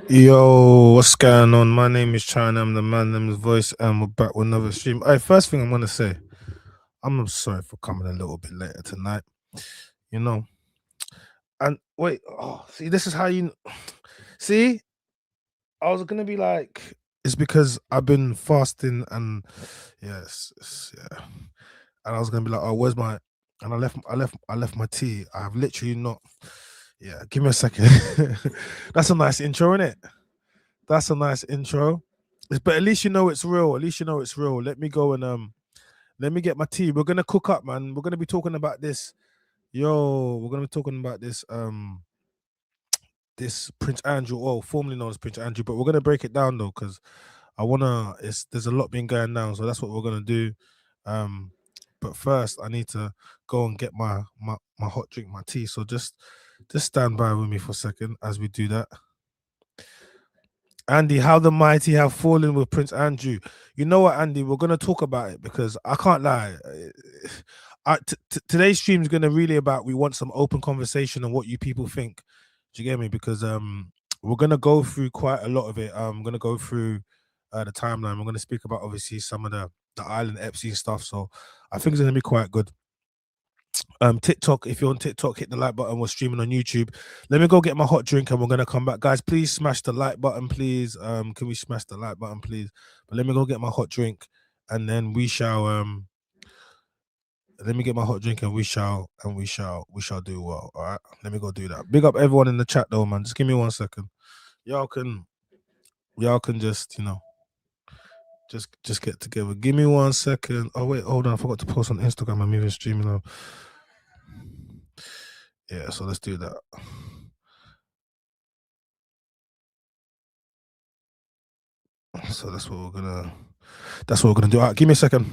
Yo, what's going on? My name is China. I'm the man, name's voice, and we're back with another stream. All right, first thing I'm gonna say, I'm sorry for coming a little bit later tonight. You know, and wait, see, this is how you see. I was gonna be like, it's because I've been fasting, and yeah, and I was gonna be like, oh, where's my? And I left my tea. I have literally not. Yeah, give me a second. That's a nice intro, isn't it? That's a nice intro. But at least you know it's real. At least you know it's real. Let me go and let me get my tea. We're gonna cook up, man. We're gonna be talking about this. Yo, we're gonna be talking about this Prince Andrew, oh, formerly known as Prince Andrew, but we're gonna break it down though, because I wanna it's there's a lot being going down, so that's what we're gonna do. Um, but first I need to go and get my hot drink, my tea. So just stand by with me for a second as we do that. Andy, how the mighty have fallen with Prince Andrew. You know what, Andy? We're gonna talk about it because I can't lie. Today's stream is gonna really about we want some open conversation on what you people think. Do you get me? Because we're gonna go through quite a lot of it. I'm gonna go through the timeline. We're gonna speak about obviously some of the Island Epstein stuff. So I think it's gonna be quite good. TikTok, if you're on TikTok, hit the like button. We're streaming on YouTube. Let me go get my hot drink and we're gonna come back. Guys, please smash the like button, please. Can we smash the like button, please? But let me go get my hot drink and then we shall let me get my hot drink and we shall do well. All right. Let me go do that. Big up everyone in the chat though, man. Just give me 1 second. Y'all can y'all can just, just get together. Give me 1 second. Oh wait, hold on. I forgot to post on Instagram. I'm even streaming now. Yeah, so let's do that. So that's what we're gonna do. All right, give me a second.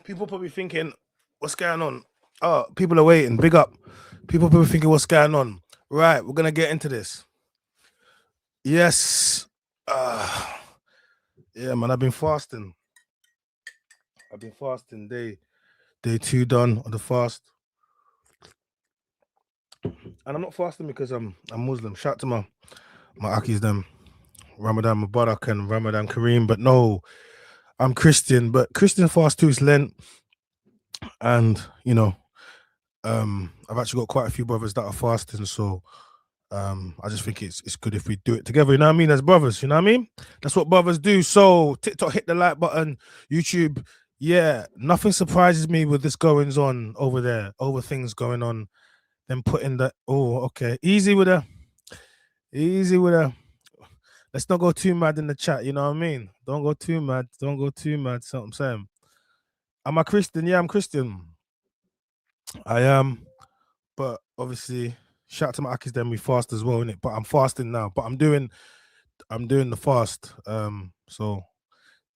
People probably thinking, what's going on? Oh, people are waiting. Big up. People probably thinking, what's going on? Right, we're gonna get into this. Yes. Uh, yeah, man. I've been fasting. Day two done on the fast, and I'm not fasting because I'm Muslim. Shout to my Akis them, Ramadan Mubarak and Ramadan Kareem. But no, I'm Christian. But Christian fast too is Lent, and I've actually got quite a few brothers that are fasting, so I just think it's good if we do it together. You know what I mean? As brothers, you know what I mean? That's what brothers do. So TikTok, hit the like button. YouTube, yeah. Nothing surprises me with this goings on over there, over things going on. Then putting the okay, easy with a. let's not go too mad in the chat. You know what I mean? Don't go too mad. Don't go too mad. So I'm saying, am I Christian? Yeah, I'm Christian. I am, but obviously, shout out to my Akis. Then we fast as well, innit? But I'm fasting now. But I'm doing the fast. So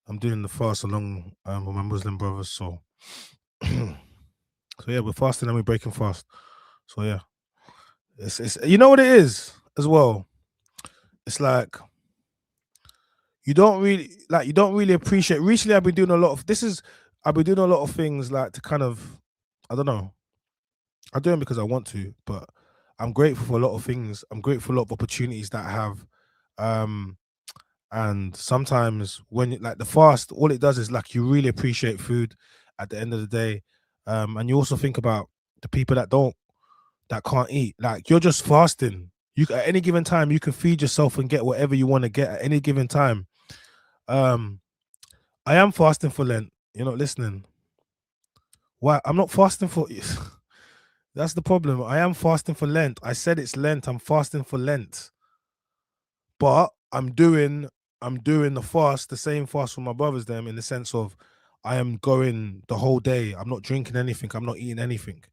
I'm doing the fast along with my Muslim brothers. So, so yeah, we're fasting and we're breaking fast. So yeah, it's you know what it is as well. It's like you don't really appreciate. Recently, I've been doing a lot of this. I've been doing a lot of things like to kind of, I don't know. I do them because I want to, but I'm grateful for a lot of things. I'm grateful for a lot of opportunities that I have. Um, and sometimes when like the fast, all it does is like you really appreciate food at the end of the day. And you also think about the people that can't eat. Like you're just fasting. You at any given time you can feed yourself and get whatever you want to get at any given time. Um, I am fasting for Lent. You're not listening. Why? I'm not fasting for. That's the problem. I am fasting for Lent. I said it's Lent. I'm fasting for Lent, but I'm doing the fast, the same fast for my brothers. Them in the sense of, I am going the whole day. I'm not drinking anything. I'm not eating anything.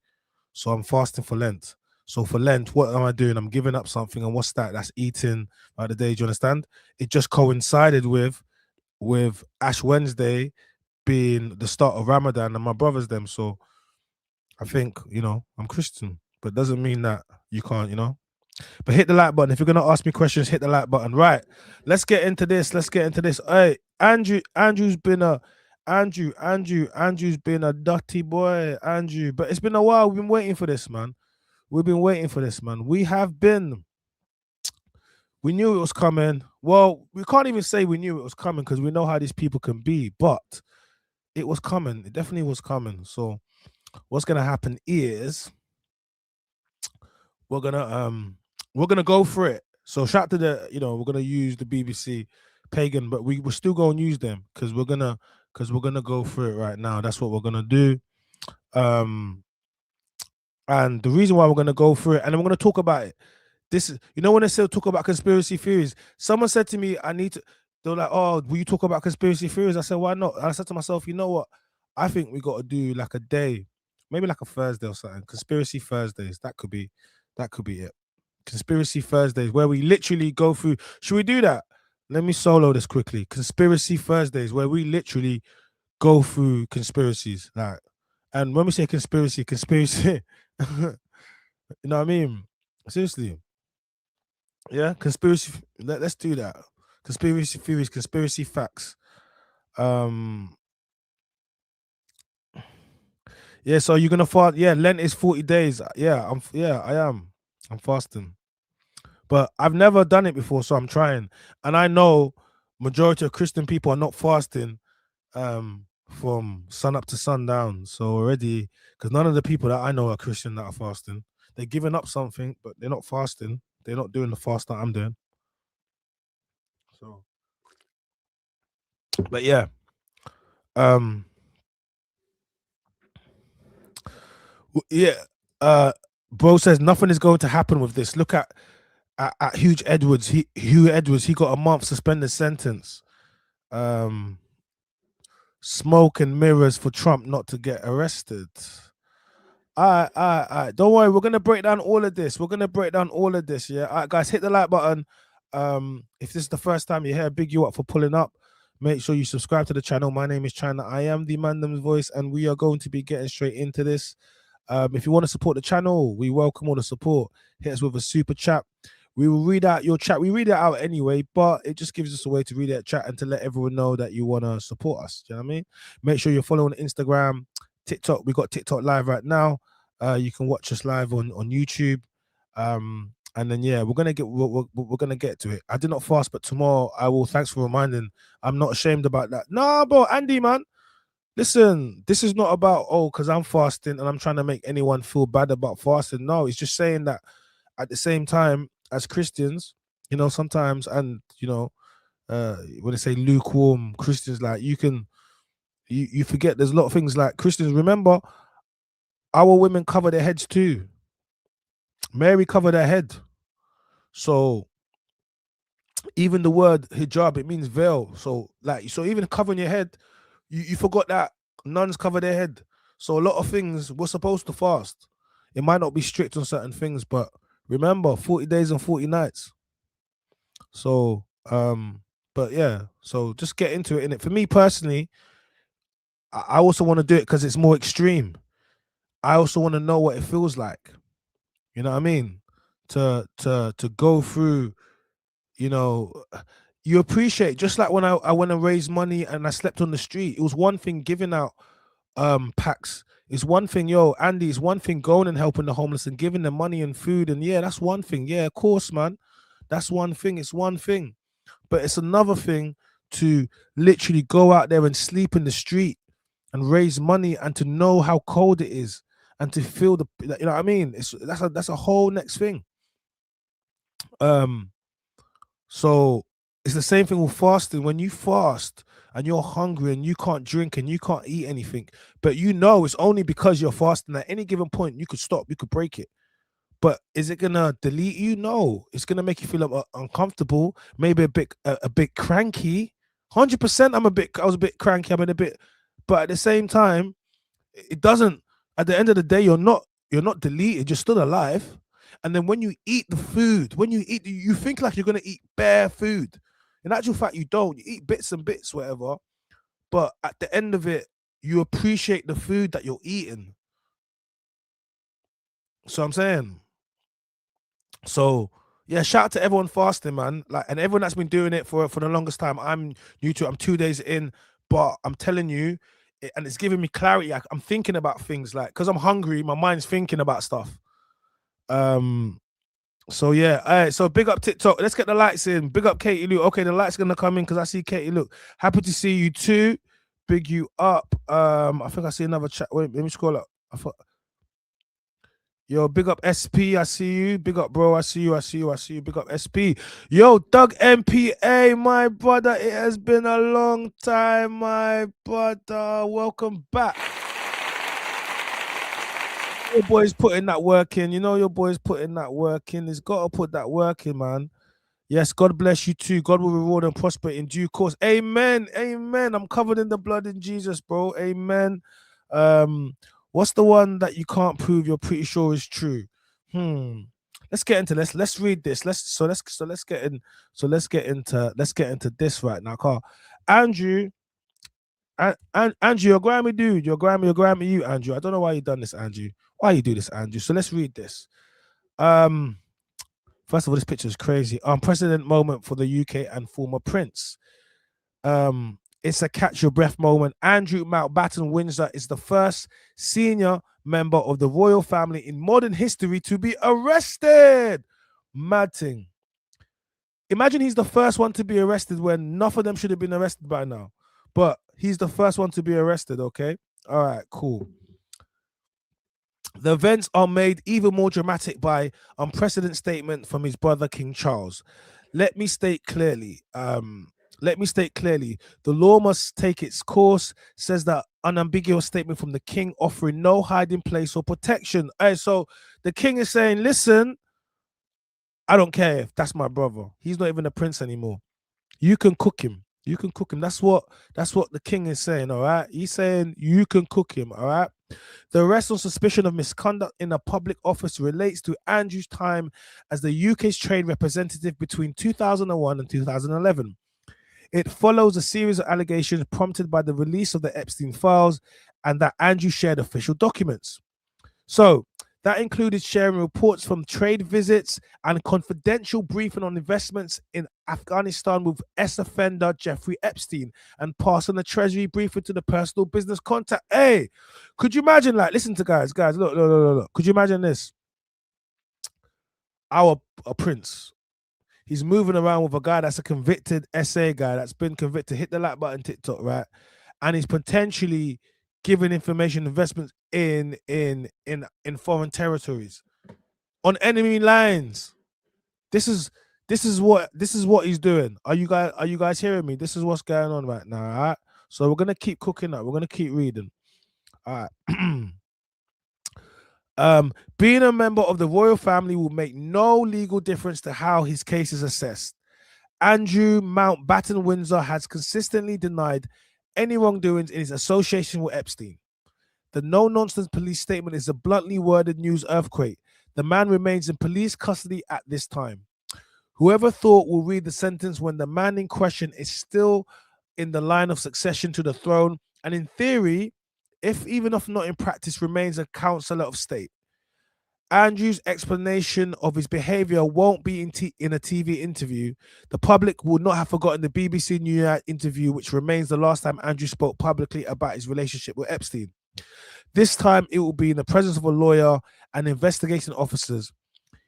So I'm fasting for Lent. So for Lent, what am I doing? I'm giving up something, and what's that? That's eating by the day. Do you understand? It just coincided with Ash Wednesday being the start of Ramadan and my brothers them. So I think, I'm Christian, but doesn't mean that you can't, But hit the like button. If you're gonna ask me questions, hit the like button. Right. Let's get into this. Let's get into this. Hey, Andrew's been a dirty boy, Andrew. But it's been a while. We've been waiting for this, man. We've been waiting for this, man. We knew it was coming. Well, we can't even say we knew it was coming because we know how these people can be, but it was coming. It definitely was coming. So what's gonna happen is we're gonna um we're gonna go for it. So shout to we're gonna use the BBC pagan, but we're still gonna use them because we're gonna go for it right now. That's what we're gonna do. Um and the reason why we're gonna go for it, and we're gonna talk about it. This is, when they still talk about conspiracy theories. Someone said to me, I need to. They're like, "Oh, will you talk about conspiracy theories?" I said, "Why not?" And I said to myself, "You know what? I think we got to do like a day, maybe like a Thursday or something. Conspiracy Thursdays. That could be it. Conspiracy Thursdays, where we literally go through. Should we do that? Let me solo this quickly. Conspiracy Thursdays, where we literally go through conspiracies, like, and when we say conspiracy, you know what I mean? Seriously, yeah. Conspiracy. Let's do that. Conspiracy theories, conspiracy facts. Um, yeah. So you're gonna fast? Yeah, Lent is 40 days. Yeah, Yeah, I am. I'm fasting. But I've never done it before, so I'm trying. And I know majority of Christian people are not fasting from sun up to sundown. So already, because none of the people that I know are Christian that are fasting. They're giving up something, but they're not fasting. They're not doing the fast that I'm doing. So, but yeah, um, yeah. Bro says nothing is going to happen with this. Look at Huge Edwards. Hugh Edwards. He got a month suspended sentence. Smoke and mirrors for Trump not to get arrested. All right. Don't worry. We're gonna break down all of this. We're gonna break down all of this. Yeah. All right, guys, hit the like button. If this is the first time you're here, big you up for pulling up. Make sure you subscribe to the channel. My name is China. I am the Mandem's voice, and we are going to be getting straight into this. If you want to support the channel, we welcome all the support. Hit us with a super chat. We will read out your chat. We read it out anyway, but it just gives us a way to read that chat and to let everyone know that you want to support us. Do you know what I mean? Make sure you're following Instagram, TikTok. We got TikTok live right now. You can watch us live on YouTube. And then yeah, we're gonna get to it. I did not fast, but tomorrow I will. Thanks for reminding. I'm not ashamed about that. Nah, bro, Andy, man. Listen, this is not about because I'm fasting and I'm trying to make anyone feel bad about fasting. No, it's just saying that at the same time as Christians, sometimes, and when they say lukewarm Christians, like you forget there's a lot of things like Christians. Remember, our women cover their heads too. Mary covered her head. So Even the word hijab, it means veil. So like, so even covering your head, you forgot that nuns cover their head. So a lot of things we're supposed to fast. It might not be strict on certain things, but remember 40 days and 40 nights. So but yeah, so just get into it. And for me personally, I also want to do it because it's more extreme. I also want to know what it feels like. You know what I mean? To go through, you know, you appreciate, just like when I went and raised money and I slept on the street. It was one thing giving out packs. It's one thing, yo, Andy, it's one thing going and helping the homeless and giving them money and food. And yeah, that's one thing. Yeah, of course, man. That's one thing. It's one thing. But it's another thing to literally go out there and sleep in the street and raise money and to know how cold it is and to feel the, you know what I mean? It's that's a whole next thing. Um so it's the same thing with fasting. When you fast and you're hungry and you can't drink and you can't eat anything, but you know it's only because you're fasting. At any given point you could stop, you could break it. But is it gonna delete you? No, it's gonna make you feel uncomfortable, maybe a bit cranky. 100%, I was a bit cranky. I'm in a bit, but at the same time, it doesn't. At the end of the day, you're not deleted. You're still alive. And then when you eat the food, when you eat, you think like you're gonna eat bare food. In actual fact, you don't. You eat bits and bits, whatever. But at the end of it, you appreciate the food that you're eating. So I'm saying. So yeah, shout out to everyone fasting, man. Like, and everyone that's been doing it for the longest time. I'm new to it. I'm 2 days in, but I'm telling you, and it's giving me clarity. I'm thinking about things like, because I'm hungry, my mind's thinking about stuff. Um. So yeah, all right. So big up TikTok. Let's get the lights in. Big up Katie Luke. Okay, the lights gonna come in because I see Katie Luke. Happy to see you too. Big you up. I think I see another chat. Wait, let me scroll up. I thought, yo, big up SP. I see you. Big up, bro. I see you. I see you. I see you. Big up SP. Yo, Doug MPA, my brother. It has been a long time, my brother. Welcome back. Your boy's putting that work in. You know, your boy's putting that work in. He's got to put that work in, man. Yes, God bless you too. God will reward and prosper in due course. Amen. Amen. I'm covered in the blood in Jesus, bro. Amen. What's the one that you can't prove you're pretty sure is true? Let's get into let's read this. Let's get into this right now. Carl. Andrew, and Andrew, your Grammy dude, your Grammy, you, Andrew. I don't know why you done this, Andrew. Why you do this, Andrew? So let's read this. First of all, this picture is crazy. Unprecedented moment for the UK and former Prince. It's a catch your breath moment. Andrew Mountbatten Windsor is the first senior member of the royal family in modern history to be arrested. Mad thing. Imagine he's the first one to be arrested when none of them should have been arrested by now. But he's the first one to be arrested, okay? All right, cool. The events are made even more dramatic by unprecedented statement from his brother King Charles. Let me state clearly. The law must take its course. Says that unambiguous statement from the king, offering no hiding place or protection. So the king is saying, "Listen, I don't care if that's my brother. He's not even a prince anymore. You can cook him. You can cook him." That's what the king is saying. All right. He's saying you can cook him. All right. The arrest on suspicion of misconduct in a public office relates to Andrew's time as the UK's trade representative between 2001 and 2011. It follows a series of allegations prompted by the release of the Epstein files and that Andrew shared official documents. So that included sharing reports from trade visits and confidential briefing on investments in Afghanistan with ex-offender Jeffrey Epstein and passing the treasury briefing to the personal business contact. Hey, could you imagine, like, listen to guys, look. Could you imagine this? Our a prince. He's moving around with a guy that's a convicted SA guy that's been convicted. Hit the like button, TikTok, right? And he's potentially giving information investments in foreign territories on enemy lines. This is what he's doing. Are you guys hearing me? This is what's going on right now. All right. So we're gonna keep cooking up. We're gonna keep reading. All right. Being a member of the royal family will make no legal difference to how his case is assessed. Andrew Mountbatten Windsor has consistently denied any wrongdoings in his association with Epstein. The no-nonsense police statement is a bluntly worded news earthquake. The man remains in police custody at this time. Whoever thought will read the sentence when the man in question is still in the line of succession to the throne, and in theory, if even if not in practice, remains a counselor of state. Andrew's explanation of his behavior won't be in a TV interview. The public will not have forgotten the BBC News interview, which remains the last time Andrew spoke publicly about his relationship with Epstein. This time, it will be in the presence of a lawyer and investigating officers.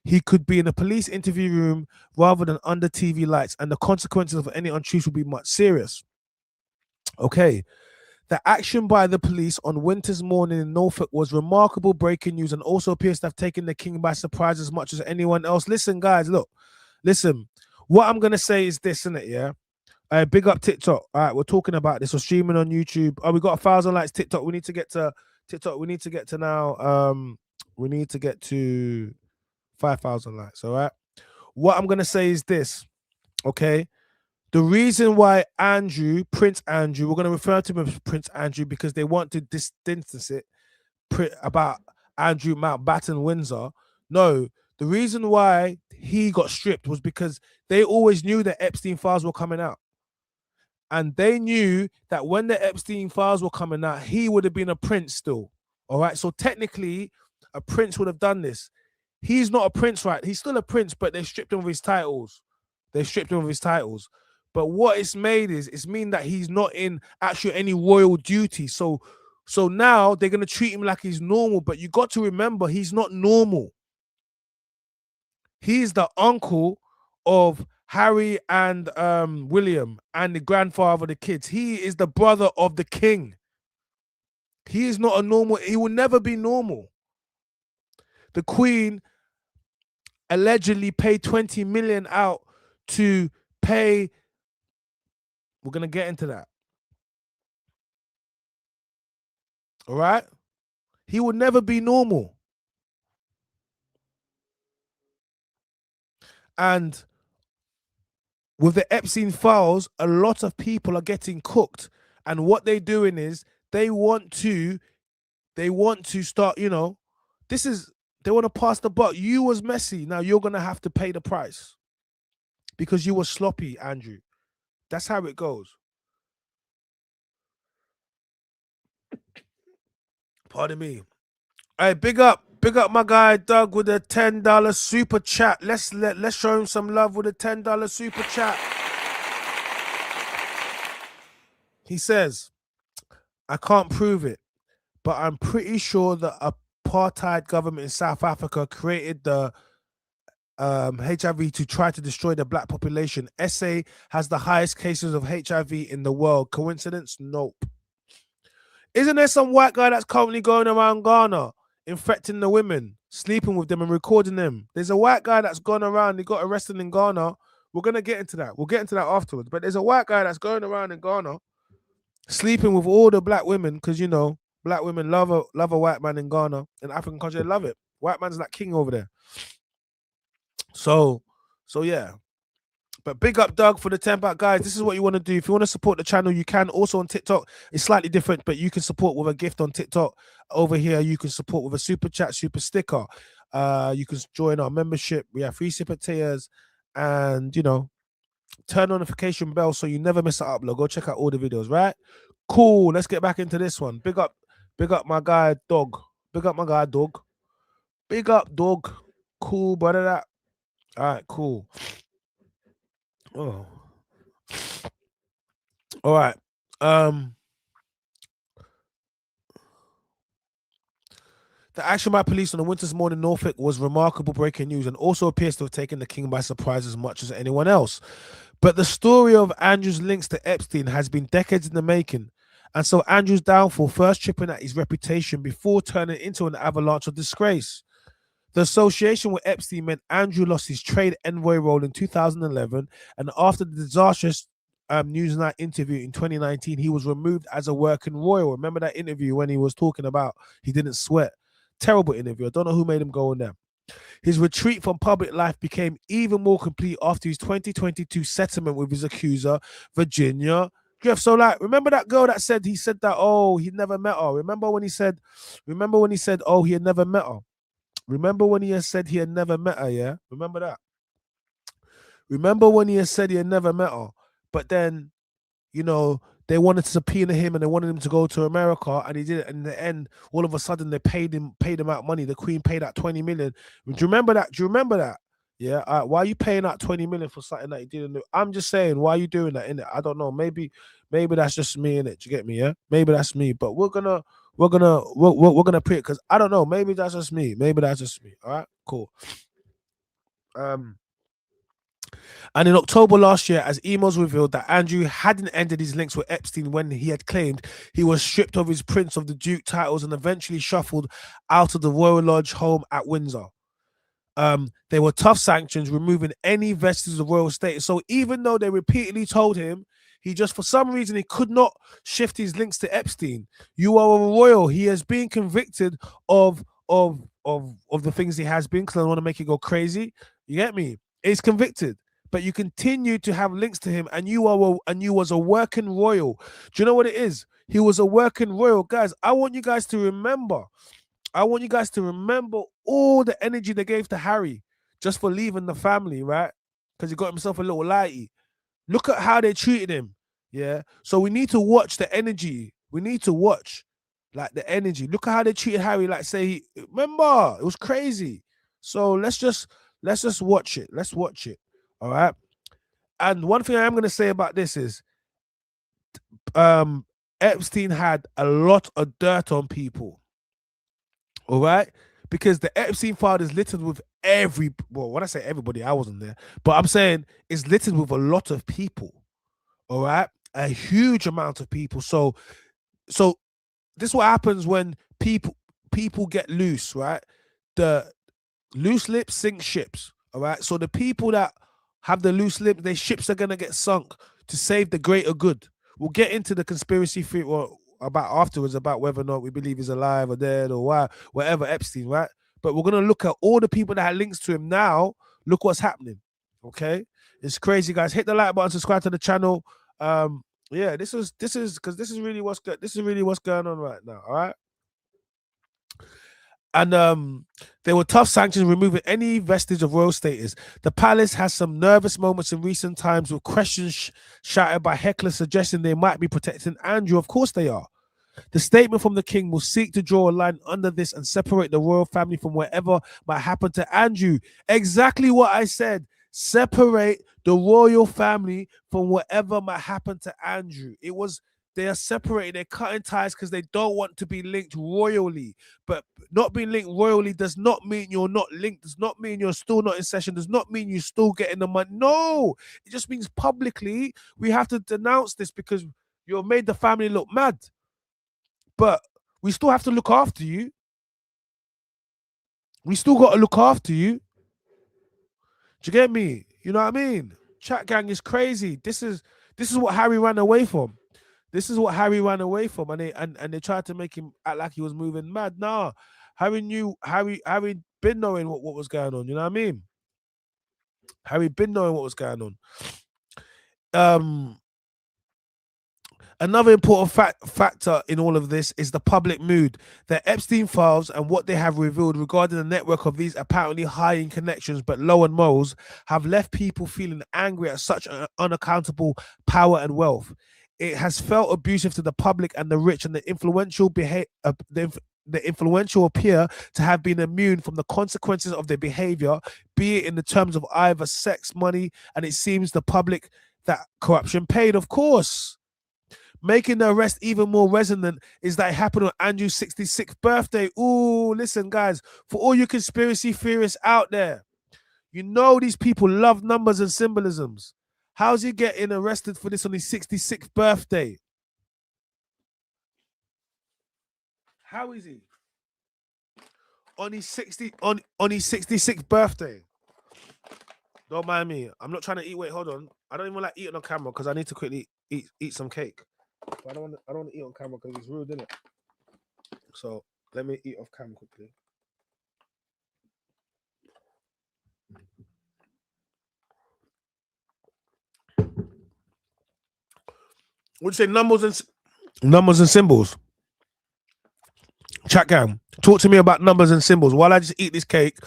He could be in a police interview room rather than under TV lights, and the consequences of any untruth will be much serious. Okay. The action by the police on winter's morning in Norfolk was remarkable breaking news and also appears to have taken the king by surprise as much as anyone else. Listen, guys, look, listen. What I'm going to say is this, isn't it, yeah? Big up TikTok. All right, we're talking about this. We're streaming on YouTube. Oh, we got 1,000 likes. TikTok, we need to get to TikTok. We need to get to now. We need to get to 5,000 likes, all right? What I'm going to say is this, okay? The reason why Prince Andrew, we're going to refer to him as Prince Andrew because they want to distance it about Andrew Mountbatten Windsor. No, the reason why he got stripped was because they always knew that Epstein files were coming out. And they knew that when the Epstein files were coming out, he would have been a prince still. All right. So technically, a prince would have done this. He's not a prince, right? He's still a prince, but they stripped him of his titles. But what it's made is it's mean that he's not in actually any royal duty. So now they're gonna treat him like he's normal. But you got to remember, he's not normal. He's the uncle of Harry and William and the grandfather of the kids. He is the brother of the king. He is not a normal. He will never be normal. The Queen allegedly paid 20 million out to pay. We're going to get into that. All right? He will never be normal. And with the Epstein files, a lot of people are getting cooked. And what they're doing is they want to start, they want to pass the buck. You was messy. Now you're going to have to pay the price because you were sloppy, Andrew. That's how it goes. Pardon me. All right, big up my guy Doug with a $10 super chat. Let's show him some love with a $10 super chat. He says, I can't prove it, but I'm pretty sure the apartheid government in South Africa created the HIV to try to destroy the black population. SA has the highest cases of HIV in the world. Coincidence? Nope. Isn't there some white guy that's currently going around Ghana infecting the women, sleeping with them and recording them? There's a white guy that's gone around, he got arrested in Ghana. We're going to get into that. We'll get into that afterwards. But there's a white guy that's going around in Ghana, sleeping with all the black women because, black women love a white man in Ghana. In African country, they love it. White man's like king over there. So yeah. But big up Doug for the 10 back, guys. This is what you want to do. If you want to support the channel, you can. Also on TikTok, it's slightly different, but you can support with a gift on TikTok. Over here, you can support with a super chat, super sticker. You can join our membership. We have free super tiers, and turn notification bell so you never miss an upload. Go check out all the videos, right? Cool. Let's get back into this one. Big up my guy Dog. Big up my guy Dog. Big up Dog. Cool, brother. That. All right, cool. Oh. All right. The action by police on the winter's morning in Norfolk was remarkable breaking news and also appears to have taken the king by surprise as much as anyone else. But the story of Andrew's links to Epstein has been decades in the making. And so Andrew's downfall first tripping at his reputation before turning into an avalanche of disgrace. The association with Epstein meant Andrew lost his trade envoy role in 2011, and after the disastrous Newsnight interview in 2019, he was removed as a working royal. Remember that interview when he was talking about he didn't sweat? Terrible interview. I don't know who made him go on there. His retreat from public life became even more complete after his 2022 settlement with his accuser, Virginia Griff. So, like, remember that girl that said he said that, oh, he never met her. Remember when he said, oh, he had never met her. Remember when he had said he had never met her, yeah? Remember that? Remember when he had said he had never met her, but then, you know, they wanted to subpoena him and they wanted him to go to America, and he did it. And in the end, all of a sudden, they paid him out money. The Queen paid out 20 million. Do you remember that? Do you remember that? Yeah. Why are you paying out 20 million for something that you didn't do? I'm just saying, why are you doing that? In it, I don't know. Maybe that's just me in it. Do you get me? Yeah. Maybe that's me. But we're gonna pray because I don't know. Maybe that's just me. Maybe that's just me. All right. Cool. Um. And in October last year, as emails revealed that Andrew hadn't ended his links with Epstein when he had claimed he was stripped of his Prince of the Duke titles and eventually shuffled out of the Royal Lodge home at Windsor. They were tough sanctions, removing any vestiges of royal status. So even though they repeatedly told him he just for some reason he could not shift his links to Epstein. You are a royal. He has been convicted of the things he has been, because I don't want to make it go crazy. You get me? He's convicted. But you continue to have links to him, and you was a working royal. Do you know what it is? He was a working royal. Guys, I want you guys to remember. I want you guys to remember all the energy they gave to Harry just for leaving the family, right? Because he got himself a little lighty. Look at how they treated him. Yeah. So we need to watch the energy. We need to watch like the energy. Look at how they treated Harry. Like, say, remember, it was crazy. So let's just watch it. Let's watch it. All right. And one thing I am gonna say about this is Epstein had a lot of dirt on people. All right. Because the Epstein file is littered with when I say everybody, I wasn't there, but I'm saying it's littered with a lot of people. All right. A huge amount of people. So this is what happens when people get loose, right? The loose lips sink ships. All right. So the people that have the loose lips, their ships are gonna get sunk to save the greater good. We'll get into the conspiracy theory or about afterwards about whether or not we believe he's alive or dead or why, whatever Epstein, right? But we're gonna look at all the people that had links to him now. Look what's happening. Okay, it's crazy, guys. Hit the like button, subscribe to the channel. Yeah, this is because this is really what's going on right now. All right. And there were tough sanctions removing any vestige of royal status. The palace has some nervous moments in recent times with questions shouted by hecklers suggesting they might be protecting Andrew. Of course they are. The statement from the king will seek to draw a line under this and separate the royal family from whatever might happen to Andrew. Exactly what I said. Separate the royal family from whatever might happen to Andrew. They are separating, they're cutting ties because they don't want to be linked royally. But not being linked royally does not mean you're not linked, does not mean you're still not in session, does not mean you're still getting the money. No, it just means publicly we have to denounce this because you've made the family look mad. But we still have to look after you. We still got to look after you. Do you get me? You know what I mean? Chat gang is crazy. This is what Harry ran away from. This is what Harry ran away from, and they tried to make him act like he was moving mad. Nah, Harry been knowing what was going on. You know what I mean? Harry been knowing what was going on. Another important factor in all of this is the public mood. The Epstein files and what they have revealed regarding the network of these apparently high in connections but low in morals have left people feeling angry at such unaccountable power and wealth. It has felt abusive to the public and the rich, and the influential the influential appear to have been immune from the consequences of their behavior, be it in the terms of either sex, money, and it seems the public that corruption paid, of course. Making the arrest even more resonant is that it happened on Andrew's 66th birthday. Ooh, listen, guys, for all you conspiracy theorists out there, you know these people love numbers and symbolisms. How's he getting arrested for this on his 66th birthday? How is he? On his 66th birthday. Don't mind me. I'm not trying to eat. Wait, hold on. I don't even like eating on camera because I need to quickly eat some cake. But I don't want to eat on camera because it's rude, isn't it? So let me eat off camera quickly. Would you say numbers and symbols? Chat gang, talk to me about numbers and symbols. While I just eat this cake,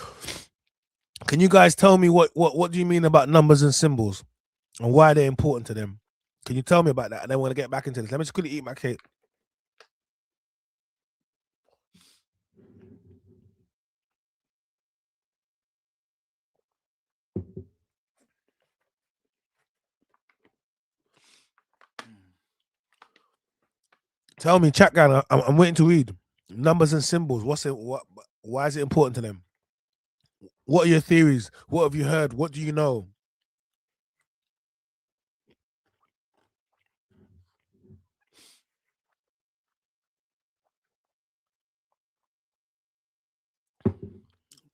can you guys tell me what do you mean about numbers and symbols and why they're important to them? Can you tell me about that? And then we're gonna get back into this. Let me just quickly eat my cake. Tell me, chat gang. I'm waiting to read numbers and symbols. What's it? What? Why is it important to them? What are your theories? What have you heard? What do you know?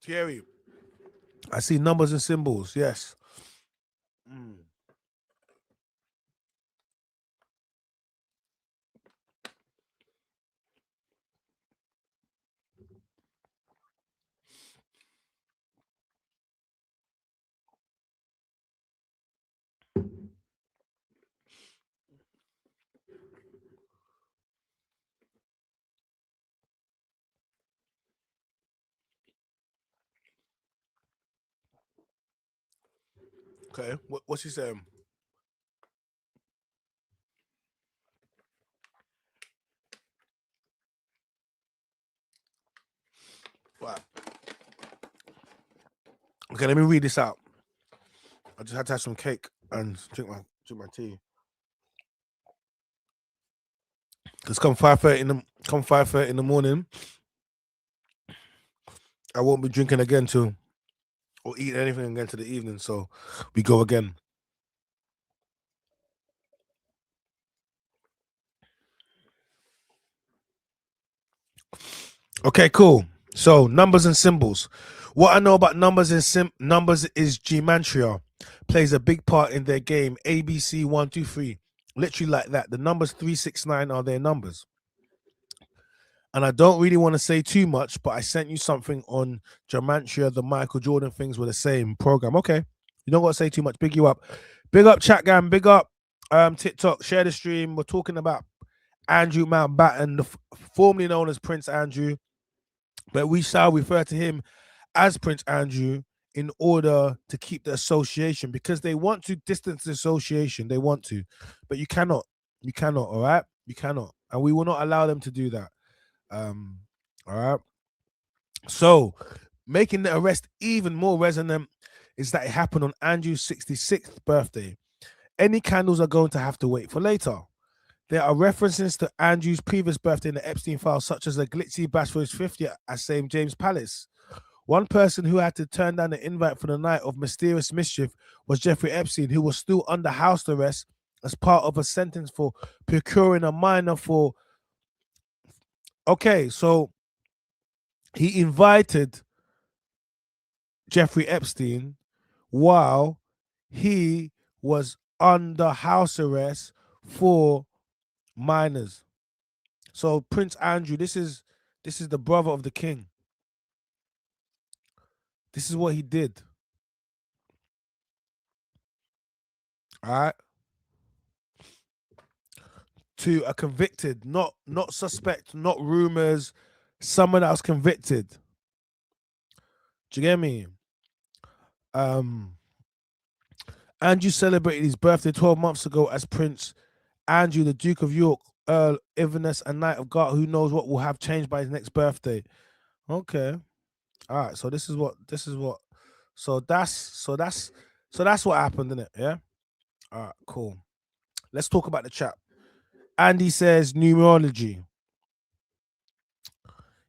Thierry, I see numbers and symbols. Yes. Mm. Okay. What's he saying? Right. Okay, let me read this out. I just had to have some cake and drink my tea. Cause come 5:30 in the morning, I won't be drinking again till or eating anything again to the evening. So we go again. Okay, cool. So numbers and symbols. What I know about numbers is gematria plays a big part in their game. ABC 1 2 3, literally like that. The numbers 3 6 9 are their numbers. And I don't really want to say too much, but I sent you something on gematria. The Michael Jordan things were the same program. Okay, you don't got to say too much. Big you up. Big up chat gang. Big up TikTok. Share the stream. We're talking about Andrew Mountbatten, formerly known as Prince Andrew, but we shall refer to him as Prince Andrew in order to keep the association because they want to distance the association. They want to, but you cannot. You cannot. All right, you cannot, and we will not allow them to do that. Um, all right. So, making the arrest even more resonant is that it happened on Andrew's 66th birthday. Any candles are going to have to wait for later. There are references to Andrew's previous birthday in the Epstein files, such as a glitzy bash for his 50th at St. James Palace. One person who had to turn down the invite for the night of mysterious mischief was Jeffrey Epstein, who was still under house arrest as part of a sentence for procuring a minor for. Okay, so he invited Jeffrey Epstein while he was under house arrest for minors. So Prince Andrew, this is the brother of the king. This is what he did. All right. To a convicted, not suspect, not rumors, someone that was convicted. Do you get me? Um Andrew celebrated his birthday 12 months ago as Prince Andrew, the Duke of York, Earl Inverness, and Knight of God. Who knows what will have changed by his next birthday? Okay. All right. So this is what. So that's what happened, isn't it? Yeah. All right. Cool. Let's talk about the chat. Andy says numerology.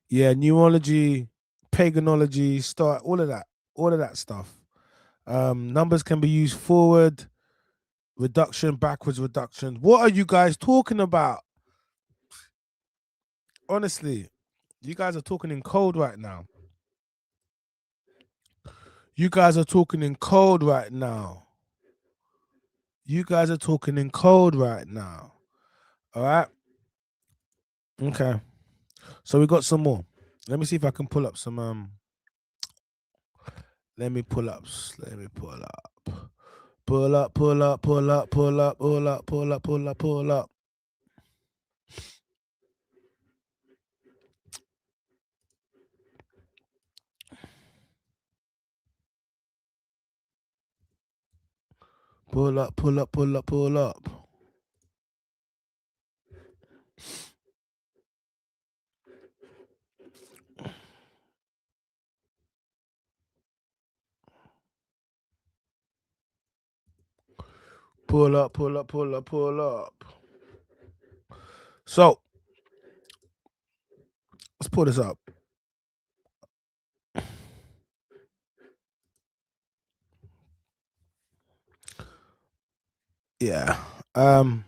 Yeah, numerology, paganism, start all of that stuff. Numbers can be used forward, reduction, backwards reduction. What are you guys talking about? Honestly, you guys are talking in code right now. You guys are talking in code right now. You guys are talking in code right now. All right. Okay. So we got some more. Let me see if I can pull up some. Let me pull up. Let me pull up. Pull up. Pull up. Pull up. Pull up. Pull up. Pull up. Pull up. Pull up. Pull up. Pull up, pull up, pull up, pull up. Pull up, pull up, pull up, pull up. So let's pull this up. Yeah. Andrew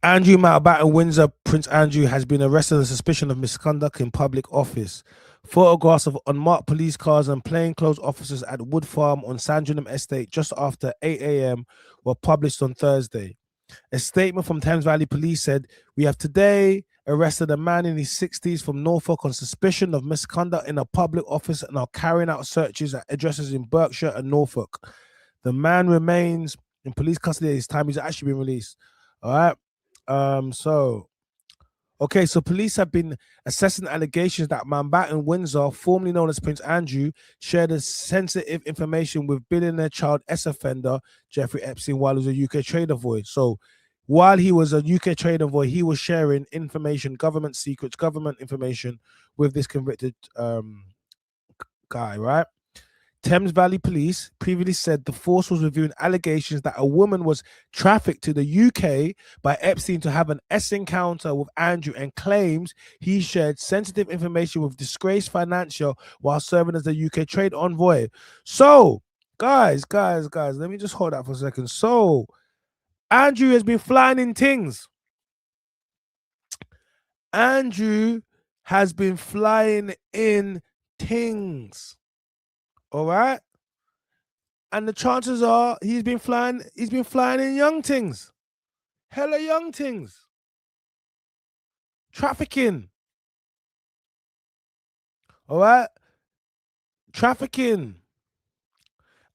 Mountbatten Windsor, Prince Andrew, has been arrested on suspicion of misconduct in public office. Photographs of unmarked police cars and plainclothes officers at Wood Farm on Sandringham Estate just after 8 a.m. were published on Thursday. A statement from Thames Valley Police said, "We have today arrested a man in his 60s from Norfolk on suspicion of misconduct in a public office and are carrying out searches at addresses in Berkshire and Norfolk. The man remains in police custody at this time. He's actually been released." All right. So police have been assessing allegations that Mountbatten Windsor, formerly known as Prince Andrew, shared sensitive information with billionaire child offender Jeffrey Epstein while he was a UK trade envoy. So while he was a UK trade envoy, he was sharing information, government secrets, government information with this convicted guy, right? Thames Valley Police previously said the force was reviewing allegations that a woman was trafficked to the UK by Epstein to have an encounter with Andrew and claims he shared sensitive information with disgraced financial while serving as the UK trade envoy. So, guys, let me just hold that for a second. So, Andrew has been flying in things. Andrew has been flying in things. All right. And the chances are he's been flying in young things. Hella young things. Trafficking. All right. Trafficking.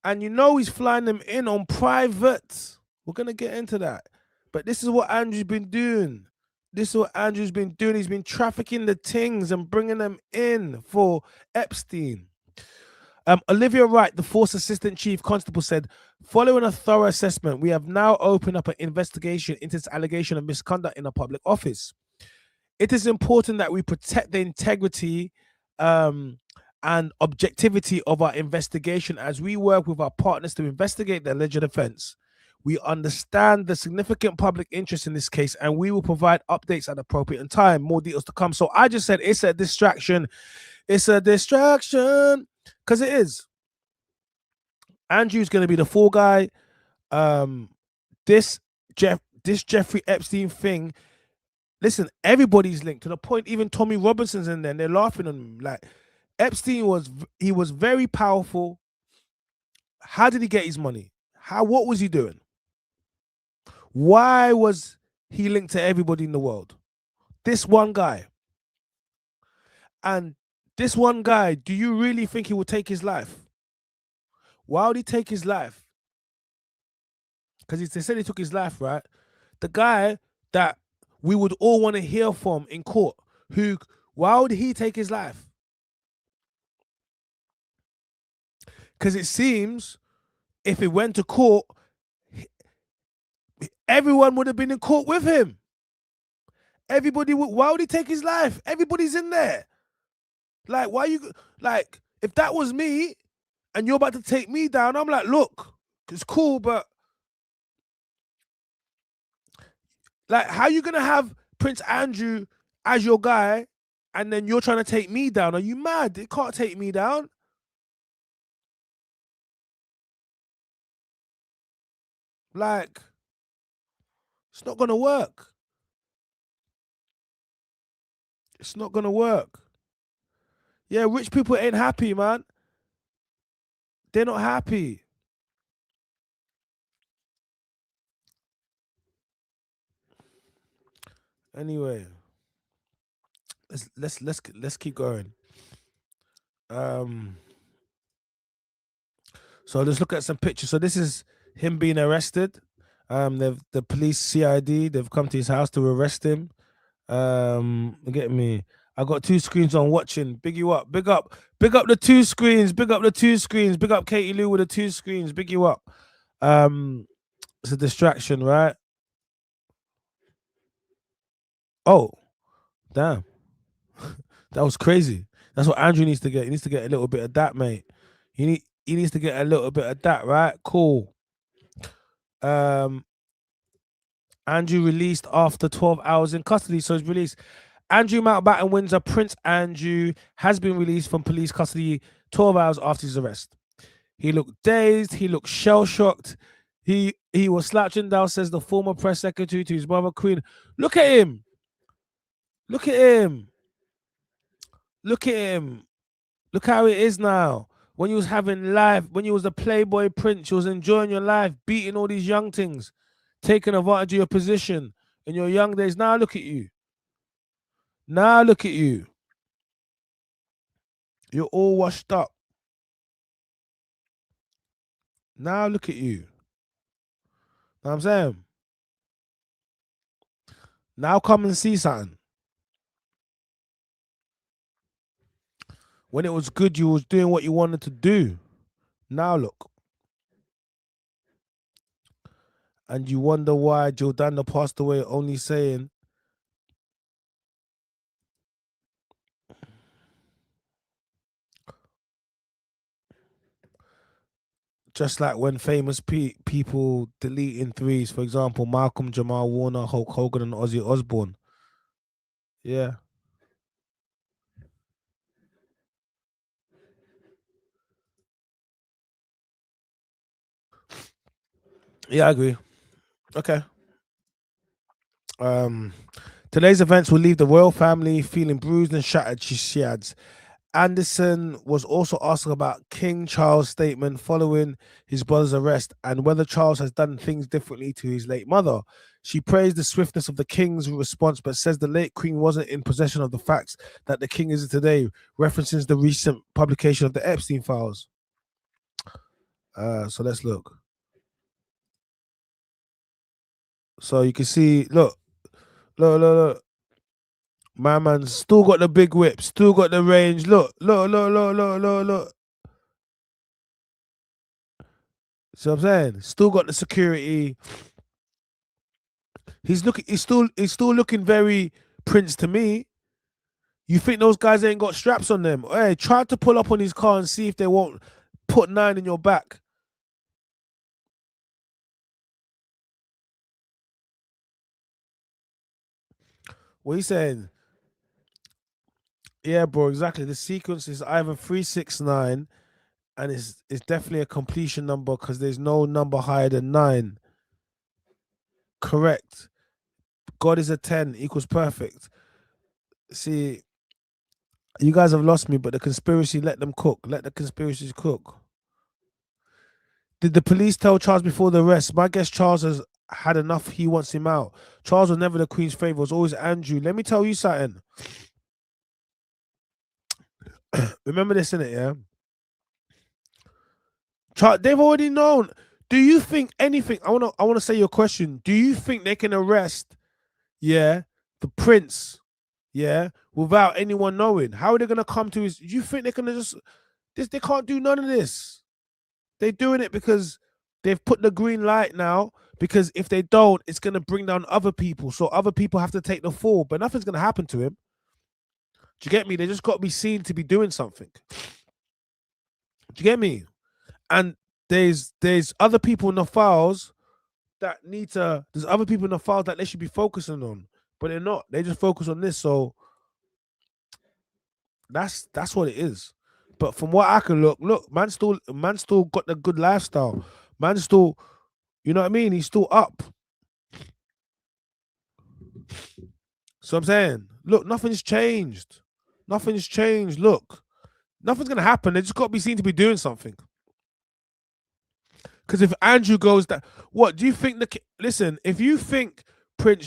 And you know he's flying them in on private. We're going to get into that. But this is what Andrew's been doing. He's been trafficking the things and bringing them in for Epstein. Olivia Wright, the Force Assistant Chief Constable, said, "Following a thorough assessment, we have now opened up an investigation into this allegation of misconduct in a public office. It is important that we protect the integrity and objectivity of our investigation as we work with our partners to investigate the alleged offense. We understand the significant public interest in this case, and we will provide updates at appropriate time. More details to come." So I just said it's a distraction. It's a distraction because it is. Andrew's going to be the fall guy. This Jeffrey Epstein thing. Listen, everybody's linked to the point. Even Tommy Robinson's in there, and they're laughing on him. Like Epstein was very powerful. How did he get his money? What was he doing? Why was he linked to everybody in the world? This one guy. And this one guy, do you really think he would take his life? Why would he take his life? Because they said he took his life, right? The guy that we would all want to hear from in court, why would he take his life? Because it seems if it went to court, everyone would have been in court with him. Why would he take his life? Everybody's in there. Like, if that was me and you're about to take me down, I'm like, look, it's cool, but like, how are you going to have Prince Andrew as your guy and then you're trying to take me down? Are you mad? It can't take me down. Like, it's not going to work. It's not going to work. Yeah, rich people ain't happy, man. They're not happy. Anyway, let's keep going. So let's look at some pictures. So this is him being arrested. The police CID, they've come to his house to arrest him. Get me. I got two screens on watching. Big you up. Big up the two screens. Big up the two screens. Big up Katie Lou with the two screens. Big you up. It's a distraction, right? Oh, damn. That was crazy. That's what Andrew needs to get. He needs to get a little bit of that, mate. He needs to get a little bit of that, right? Cool. Um, Andrew released after 12 hours in custody, so he's released. Andrew Mountbatten Windsor, Prince Andrew, has been released from police custody 12 hours after his arrest. He looked dazed. He looked shell shocked. He was slouching down, says the former press secretary to his mother, Queen. Look at him. Look at him. Look at him. Look how it is now. When you was having life, when you was a playboy prince, you was enjoying your life, beating all these young things, taking advantage of your position in your young days. Now look at you. Now look at you. You're all washed up. Now look at you. Know what I'm saying? Now come and see something. When it was good, you was doing what you wanted to do. Now look. And you wonder why Jordana passed away, only saying, just like when famous people deleting threes, for example, Malcolm Jamal Warner, Hulk Hogan, and Ozzy Osbourne. Yeah. Yeah, I agree. Okay. Um, Today's events will leave the royal family feeling bruised and shattered, she adds. Anderson was also asked about King Charles' statement following his brother's arrest and whether Charles has done things differently to his late mother. She praised the swiftness of the king's response, but says the late queen wasn't in possession of the facts that the king is today, references the recent publication of the Epstein files. So let's look. So you can see, look. My man's still got the big whip, still got the range. Look. See what I'm saying? Still got the security. He's still looking very Prince to me. You think those guys ain't got straps on them? Hey, try to pull up on his car and see if they won't put 9 in your back. What are you saying? Yeah, bro, exactly. The sequence is either 369 and it's definitely a completion number because there's no number higher than 9. Correct. God is a 10 equals perfect. See, you guys have lost me, but the conspiracy, let them cook. Let the conspiracies cook. Did the police tell Charles before the arrest? My guess Charles has had enough. He wants him out. Charles was never the Queen's favorite. It was always Andrew. Let me tell you something. Remember this, innit, yeah? They've already known. Do you think anything? I wanna say your question. Do you think they can arrest, yeah, the prince, yeah, without anyone knowing? How are they gonna come to his? Do you think they're gonna just this? They can't do none of this. They're doing it because they've put the green light now. Because if they don't, it's gonna bring down other people. So other people have to take the fall. But nothing's gonna happen to him. Do you get me? They just got to be seen to be doing something. Do you get me? And there's other people in the files that need to. There's other people in the files that they should be focusing on, but they're not. They just focus on this. So that's what it is. But from what I can look, man still got the good lifestyle. Man still, you know what I mean? He's still up. So I'm saying, look, nothing's changed. Nothing's changed. Look, nothing's gonna happen. They just got to be seen to be doing something. Because if Andrew goes that, what do you think? Listen, if you think King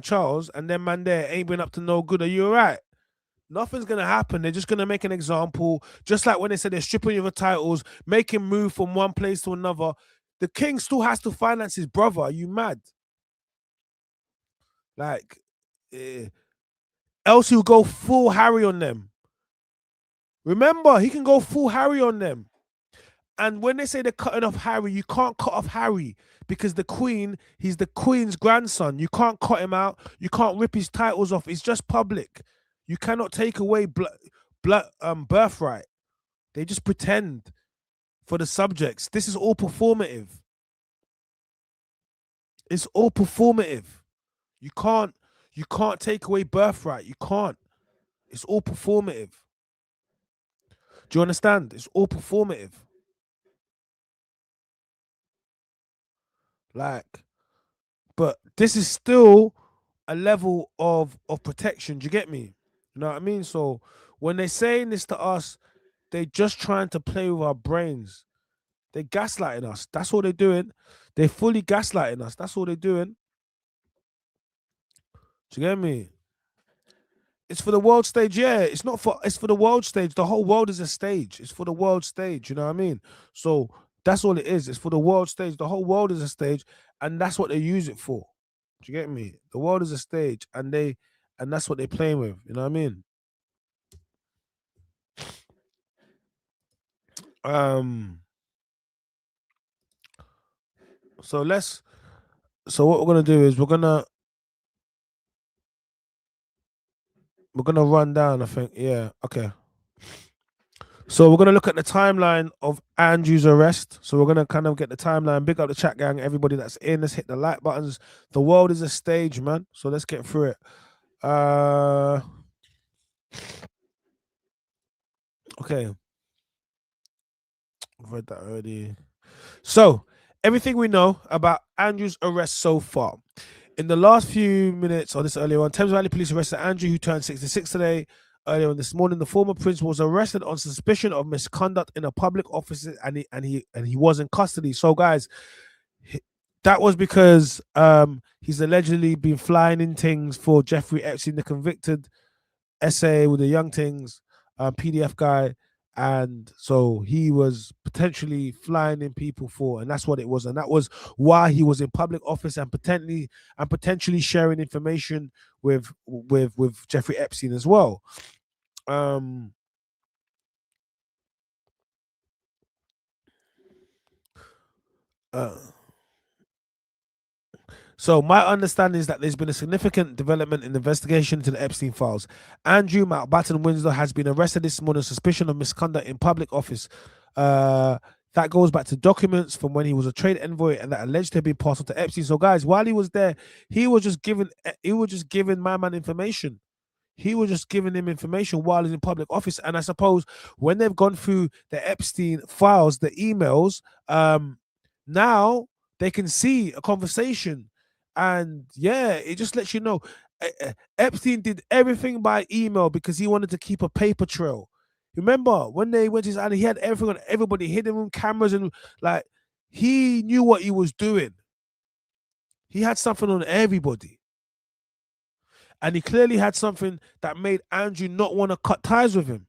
Charles, and then man there ain't been up to no good, are you alright? Nothing's gonna happen. They're just gonna make an example, just like when they said they're stripping you of the titles, make him move from one place to another. The king still has to finance his brother. Are you mad? Like, eh, else he'll go full Harry on them. Remember, he can go full Harry on them. And when they say they're cutting off Harry, you can't cut off Harry because the Queen, he's the Queen's grandson. You can't cut him out. You can't rip his titles off. It's just public. You cannot take away birthright. They just pretend for the subjects. This is all performative. It's all performative. You can't you can't take away birthright. You can't. It's all performative. Do you understand? It's all performative. Like, but this is still a level of protection. Do you get me? You know what I mean? So when they're saying this to us, they're just trying to play with our brains. They're gaslighting us. That's all they're doing. They're fully gaslighting us. That's all they're doing. Do you get me? It's for the world stage, yeah. It's for the world stage. The whole world is a stage. It's for the world stage, you know what I mean? So that's all it is. It's for the world stage. The whole world is a stage, and that's what they use it for. Do you get me? The world is a stage, and that's what they're playing with, you know what I mean? Um so let's so what we're gonna do is we're gonna run down, I think. Yeah, okay. So we're gonna look at the timeline of Andrew's arrest. So we're gonna kind of get the timeline. Big up the chat gang, everybody that's in. Let's hit the like buttons. The world is a stage, man. So let's get through it. Okay. I've read that already. So everything we know about Andrew's arrest so far. In the last few minutes, or this earlier on, Thames Valley Police arrested Andrew, who turned 66 today. Earlier on this morning, the former principal was arrested on suspicion of misconduct in a public office, and he was in custody. So, guys, that was because he's allegedly been flying in things for Jeffrey Epstein, the convicted SA with the young things, PDF guy, and so he was potentially flying in people for, and that's what it was, and that was why he was in public office and potentially sharing information with Jeffrey Epstein as well. Um, uh, So my understanding is that there's been a significant development in the investigation into the Epstein files. Andrew Mountbatten Windsor has been arrested this morning on suspicion of misconduct in public office. That goes back to documents from when he was a trade envoy and that alleged to have been passed on to Epstein. So guys, while he was there, he was just giving my man information. He was just giving him information while he's in public office. And I suppose when they've gone through the Epstein files, the emails, now they can see a conversation. And yeah, it just lets you know Epstein did everything by email because he wanted to keep a paper trail. Remember when they went to his island, he had everything on everybody, hidden room cameras, and like he knew what he was doing. He had something on everybody. And he clearly had something that made Andrew not want to cut ties with him.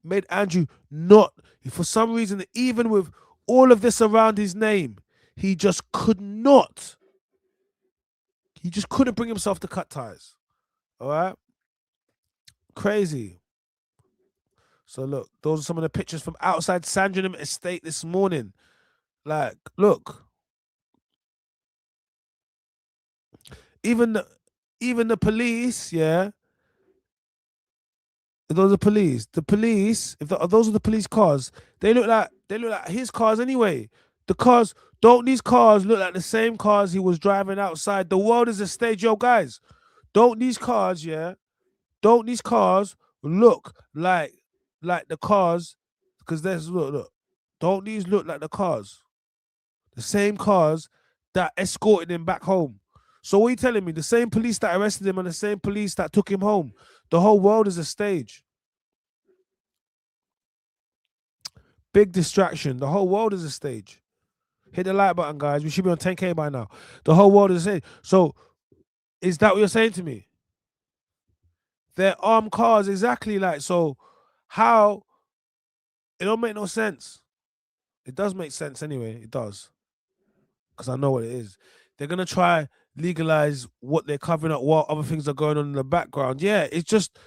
Made Andrew not, for some reason, even with all of this around his name, he just could not. He just couldn't bring himself to cut ties. All right? Crazy. So look, those are some of the pictures from outside Sandringham Estate this morning. Like, look. Even the police, yeah, those are police. The police, those are the police cars, they look like his cars anyway. The cars don't these cars look like the same cars he was driving outside? The world is a stage, yo, guys. Don't these cars, yeah? Don't these cars look like the cars? Because there's look. Don't these look like the cars? The same cars that escorted him back home. So what are you telling me? The same police that arrested him and the same police that took him home. The whole world is a stage. Big distraction. The whole world is a stage. Hit the like button, guys. We should be on 10K by now. The whole world is a stage. So is that what you're saying to me? They're armed cars, exactly. Like, so how it don't make no sense. It does make sense anyway. It does. Because I know what it is. They're gonna try legalize what they're covering up while other things are going on in the background. Yeah, it's just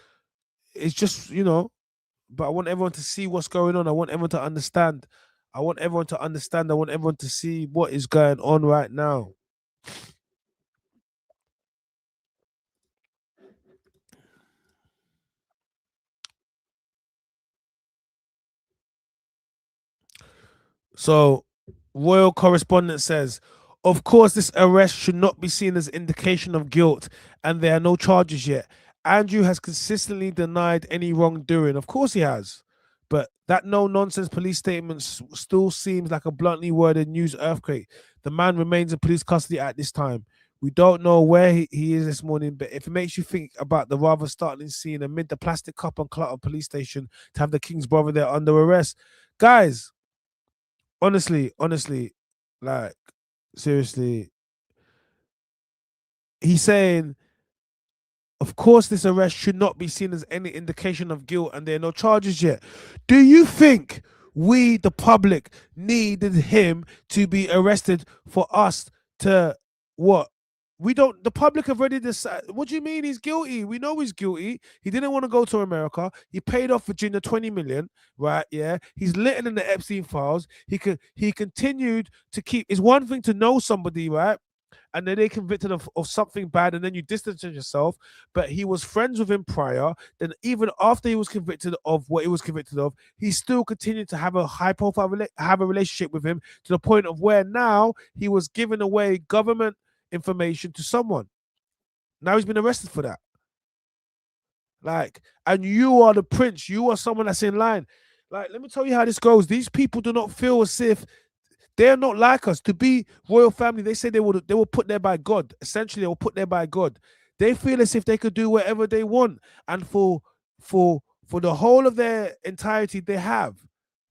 but I want everyone to see what's going on. I want everyone to understand. I want everyone to understand. I want everyone to see what is going on right now. So, royal correspondent says, of course, this arrest should not be seen as indication of guilt, and there are no charges yet. Andrew has consistently denied any wrongdoing. Of course, he has. But that no nonsense police statement still seems like a bluntly worded news earthquake. The man remains in police custody at this time. We don't know where he is this morning, but if it makes you think about the rather startling scene amid the plastic cup and clutter police station to have the king's brother there under arrest, guys, honestly, like seriously, he's saying, of course, this arrest should not be seen as any indication of guilt, and there are no charges yet. Do you think we, the public, needed him to be arrested for us to what? We don't. The public have already decided. What do you mean he's guilty? We know he's guilty. He didn't want to go to America. He paid off Virginia 20 million, right? Yeah. He's littered in the Epstein files. He continued to keep. It's one thing to know somebody, right? And then they convicted of something bad, and then you distance yourself. But he was friends with him prior. Then even after he was convicted of what he was convicted of, he still continued to have a high profile have a relationship with him to the point of where now he was giving away government information to someone. Now he's been arrested for that. Like, and you are the prince. You are someone that's in line. Like, let me tell you how this goes. These people do not feel as if they're not like us. To be royal family, they say they will put there by God. Essentially, they will put there by God. They feel as if they could do whatever they want, and for the whole of their entirety, they have.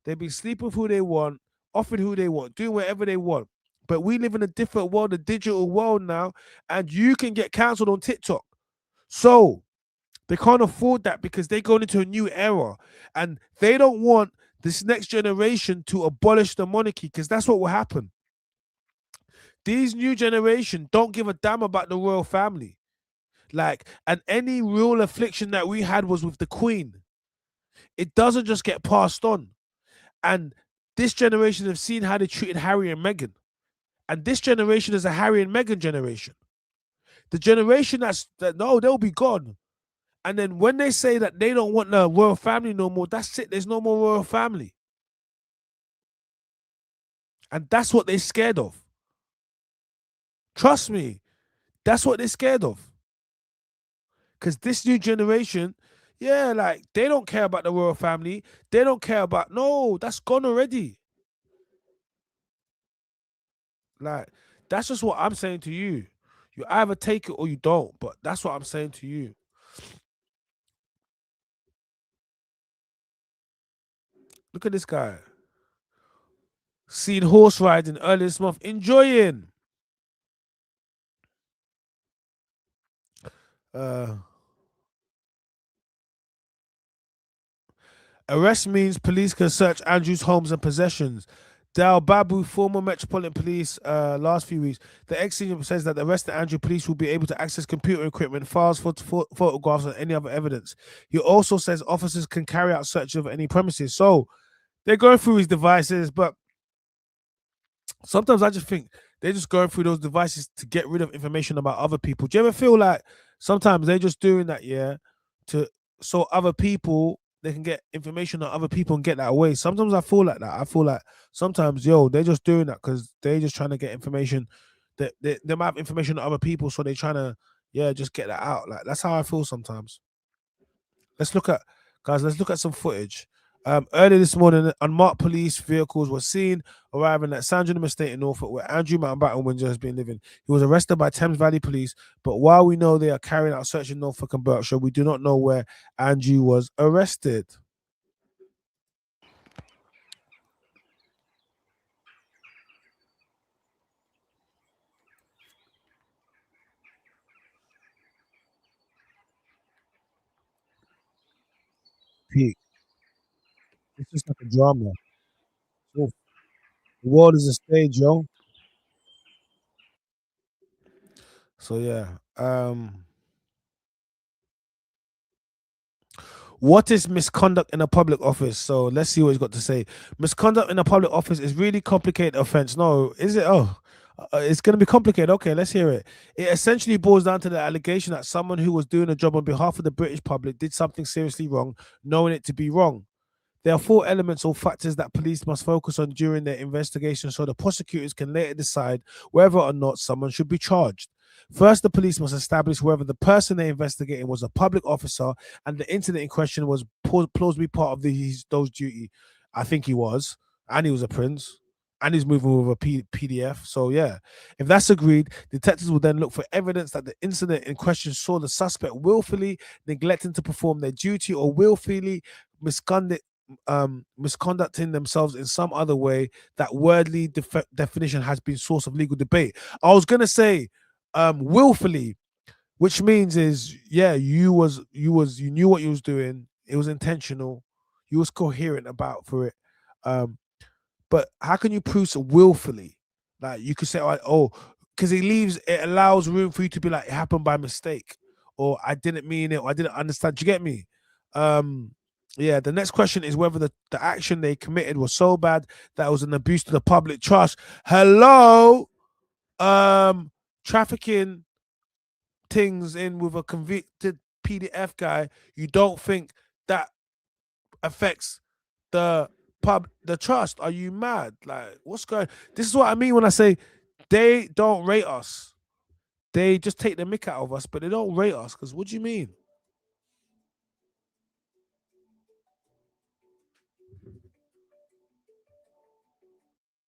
They've been sleeping with who they want, offered who they want, doing whatever they want. But we live in a different world, a digital world now, and you can get cancelled on TikTok. So they can't afford that because they're going into a new era, and they don't want this next generation to abolish the monarchy because that's what will happen. These new generation don't give a damn about the royal family. Like, and any real affliction that we had was with the queen. It doesn't just get passed on. And this generation have seen how they treated Harry and Meghan. And this generation is a Harry and Meghan generation. The generation that no, they'll be gone. And then when they say that they don't want the royal family no more, that's it. There's no more royal family. And that's what they're scared of. Trust me, that's what they're scared of. Because this new generation, yeah, like they don't care about the royal family. They don't care about no, that's gone already. Like, that's just what I'm saying to you. You either take it or you don't, but that's what I'm saying to you. Look at this guy. Seen horse riding earlier this month, enjoying. Uh Arrest means police can search Andrew's homes and possessions. Dal Babu, former Metropolitan Police, last few weeks, the ex-senior says that the arrested Andrew police will be able to access computer equipment, files, photographs, and any other evidence. He also says officers can carry out searches of any premises. So they're going through his devices, but sometimes I just think they're just going through those devices to get rid of information about other people. Do you ever feel like sometimes they're just doing that, yeah, to so other people they can get information on other people and get that away? Sometimes I feel like that. I feel like sometimes, yo, they're just doing that because they're just trying to get information that they might have information on other people, so they're trying to, yeah, just get that out. Like that's how I feel sometimes. Let's look at guys. Let's look at some footage. Earlier this morning, unmarked police vehicles were seen arriving at Sandringham Estate in Norfolk, where Andrew Mountbatten Windsor has been living. He was arrested by Thames Valley Police, but while we know they are carrying out search in Norfolk and Berkshire, we do not know where Andrew was arrested. Pete, it's just like a drama. So, the world is a stage, yo. So yeah. What is misconduct in a public office? So let's see what he's got to say. Misconduct in a public office is really complicated offense. No, is it? Oh, it's going to be complicated. Okay, let's hear it. It essentially boils down to the allegation that someone who was doing a job on behalf of the British public did something seriously wrong, knowing it to be wrong. There are four elements or factors that police must focus on during their investigation so the prosecutors can later decide whether or not someone should be charged. First, the police must establish whether the person they're investigating was a public officer and the incident in question was plausibly part of those duty. I think he was, and he was a prince, and he's moving with a PDF. So, yeah, if that's agreed, detectives will then look for evidence that the incident in question saw the suspect willfully neglecting to perform their duty or willfully misconduct misconducting themselves in some other way. That wordly definition has been source of legal debate. I was gonna say willfully, which means is yeah, you knew what you was doing, it was intentional, you was coherent about for it. um but how can you prove so willfully? Like you could say, oh, because it allows room for you to be like, it happened by mistake, or I didn't mean it, or I didn't understand. Do you get me? Um, yeah. The next question is whether the action they committed was so bad that it was an abuse to the public trust. Hello, trafficking things in with a convicted PDF guy. You don't think that affects the trust? Are you mad? Like, what's going? This is what I mean when I say they don't rate us. They just take the mick out of us, but they don't rate us. Because what do you mean?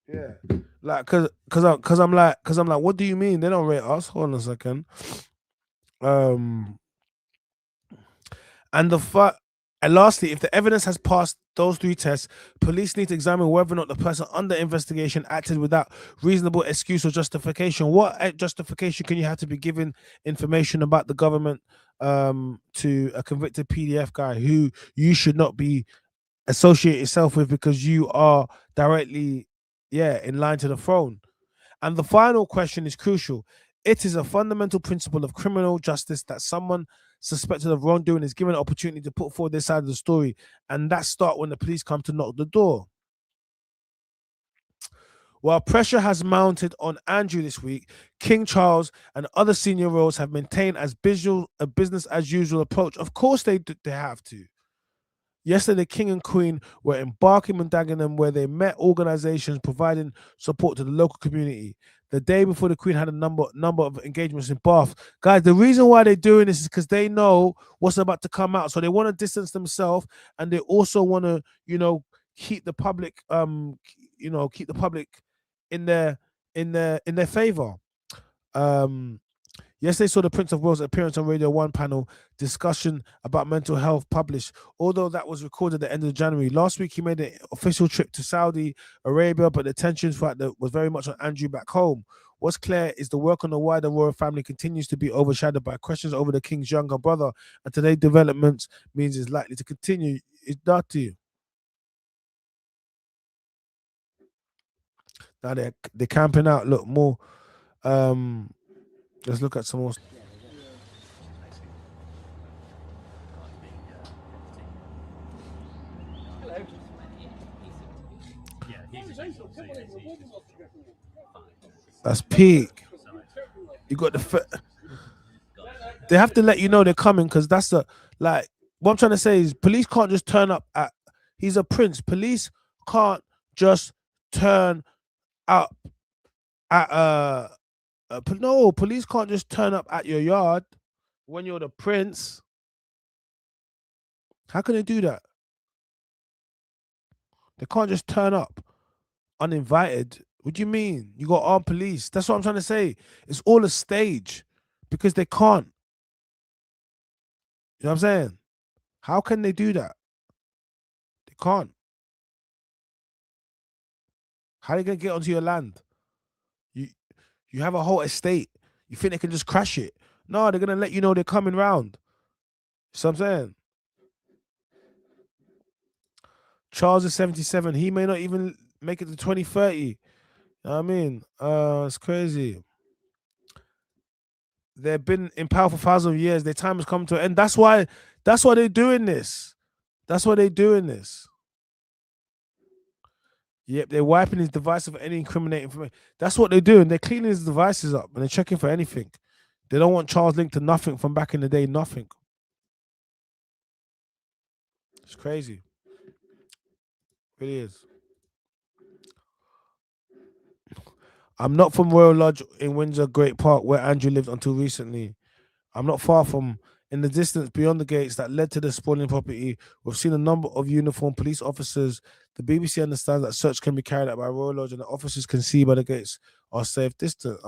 Yeah, like, cause I'm like, what do you mean they don't rate us? Hold on a second. Um, And the and lastly, if the evidence has passed those three tests, police need to examine whether or not the person under investigation acted without reasonable excuse or justification. What justification can you have to be given information about the government to a convicted PDF guy who you should not be associate yourself with because you are directly, yeah, in line to the throne? And the final question is crucial. It is a fundamental principle of criminal justice that someone suspected of wrongdoing is given an opportunity to put forward their side of the story. And that starts when the police come to knock the door. While pressure has mounted on Andrew this week, King Charles and other senior royals have maintained a business as usual approach. Of course, they have to. Yesterday, the King and Queen were embarking in Dagenham, where they met organizations providing support to the local community. The day before, the Queen had a number of engagements in Bath. Guys, the reason why they're doing this is because they know what's about to come out. So they want to distance themselves, and they also want to, keep the public, keep the public in their favor. Um, Yesterday saw the Prince of Wales' appearance on Radio 1 panel discussion about mental health published, although that was recorded at the end of January. Last week, he made an official trip to Saudi Arabia, but the attention factor was very much on Andrew back home. What's clear is the work on the wider royal family continues to be overshadowed by questions over the king's younger brother, and today's developments means it's likely to continue. It's dirty. Now they're camping out. Look more. Um, let's look at some more. That's peak. You got they have to let you know they're coming because that's the like. What I'm trying to say is police can't just turn up at. He's a prince. Police can't just turn up at no. Police can't just turn up at your yard when you're the prince. How can they do that? They can't just turn up uninvited. What do you mean? You got armed police. That's what I'm trying to say. It's all a stage because they can't. You know what I'm saying? How can they do that? They can't. How are they gonna get onto your land? You you have a whole estate. You think they can just crash it? No, they're gonna let you know they're coming round. So I'm saying Charles is 77. He may not even make it to 2030. You know what I mean? It's crazy. They've been in power for thousands of years. Their time has come to an end. That's why they're doing this. That's why they're doing this. Yep, they're wiping his device of any incriminating information. That's what they're doing. They're cleaning his devices up and they're checking for anything. They don't want Charles linked to nothing from back in the day. Nothing. It's crazy. It really is. I'm not from Royal Lodge in Windsor Great Park, where Andrew lived until recently. I'm not far from. In the distance beyond the gates that led to the spawning property, we've seen a number of uniformed police officers. The BBC understands that search can be carried out by Royal Lodge and the officers can see by the gates are safe distance.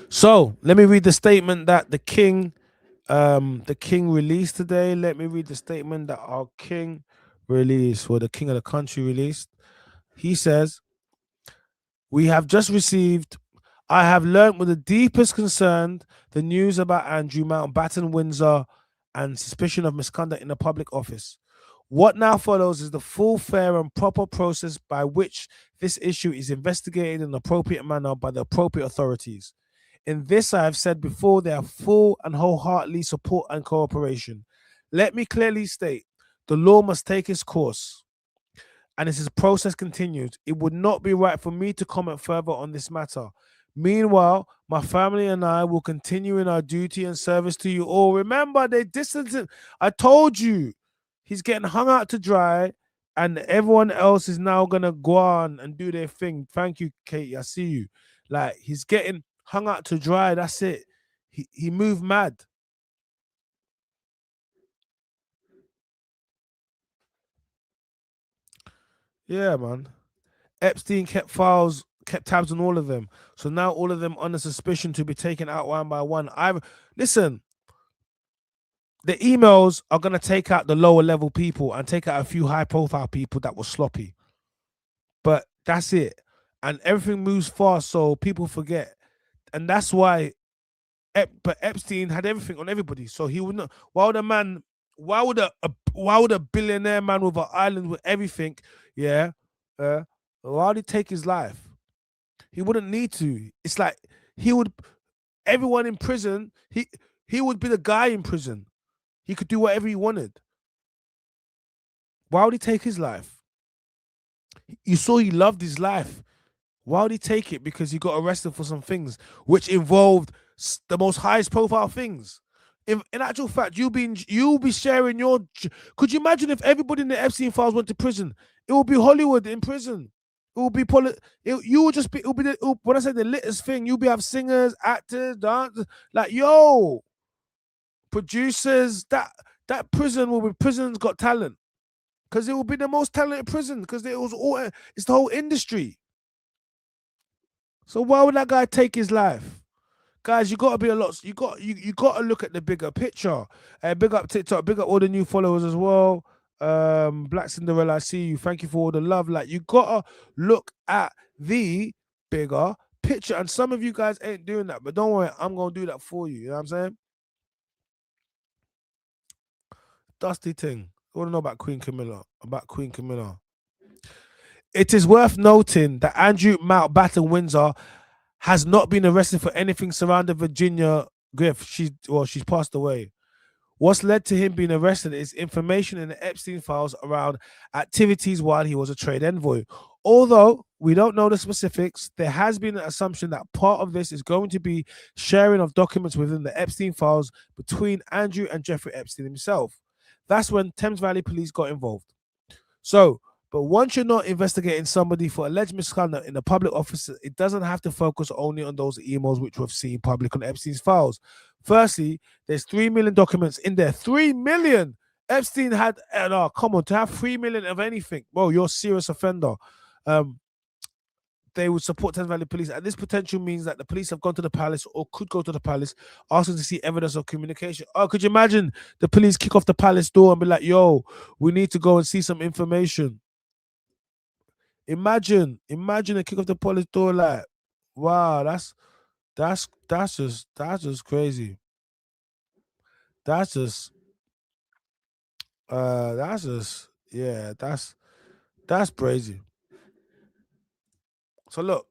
So let me read the statement that the king released today. Let me read the statement that our king released, or the king of the country released. He says, "We have just received, I have learnt with the deepest concern the news about Andrew Mountbatten Windsor and suspicion of misconduct in the public office. What now follows is the full, fair, and proper process by which this issue is investigated in an appropriate manner by the appropriate authorities. In this, I have said before, their full and wholeheartedly support and cooperation. Let me clearly state the law must take its course, and as this process continues, it would not be right for me to comment further on this matter. Meanwhile, my family and I will continue in our duty and service to you all. Remember, they distanced him. I told you, he's getting hung out to dry, and everyone else is now gonna go on and do their thing. Thank you, Katie. I see you. Like, he's getting hung out to dry. That's it. He moved mad. Yeah, man. Epstein kept tabs on all of them. So now all of them under suspicion to be taken out one by one. I listen. The emails are gonna take out the lower level people and take out a few high profile people that were sloppy. But that's it. And everything moves fast, so people forget. And that's why. But Epstein had everything on everybody, so he would not. Why would a man? Why would a billionaire man with an island with everything? Yeah. Why would he take his life? He wouldn't need to. It's like he would everyone in prison, he would be the guy in prison. He could do whatever he wanted. Why would he take his life? You saw he loved his life. Why would he take it? Because he got arrested for some things which involved the most highest profile things. In actual fact, you'll be sharing your. Could you imagine if everybody in the Epstein files went to prison? It would be Hollywood in prison. It would be you would just be. It would be when I say the littest thing. You'll be have singers, actors, dancers. Like yo, producers. That prison will be prison's got talent because it will be the most talented prison because it was all. It's the whole industry. So why would that guy take his life? Guys, you gotta be a lot. You gotta look at the bigger picture. Big up TikTok, big up all the new followers as well. Black Cinderella, I see you. Thank you for all the love. Like you gotta look at the bigger picture. And some of you guys ain't doing that, but don't worry, I'm gonna do that for you. You know what I'm saying? Dusty thing. I want to know about Queen Camilla. About Queen Camilla. It is worth noting that Andrew Mountbatten Windsor has not been arrested for anything surrounding Virginia Griff. She's passed away. What's led to him being arrested is information in the Epstein files around activities while he was a trade envoy. Although we don't know the specifics, there has been an assumption that part of this is going to be sharing of documents within the Epstein files between Andrew and Jeffrey Epstein himself. That's when Thames Valley Police got involved. So, but once you're not investigating somebody for alleged misconduct in the public office, it doesn't have to focus only on those emails which we've seen public on Epstein's files. Firstly, there's 3 million documents in there. 3 million! Epstein had, oh, come on, to have 3 million of anything, well, you're a serious offender. They would support Thames Valley Police. And this potential means that the police have gone to the palace or could go to the palace asking to see evidence of communication. Oh, could you imagine the police kick off the palace door and be like, yo, we need to go and see some information? Imagine a kick off the police door like, wow, that's just crazy. That's just that's just yeah, that's crazy. So look,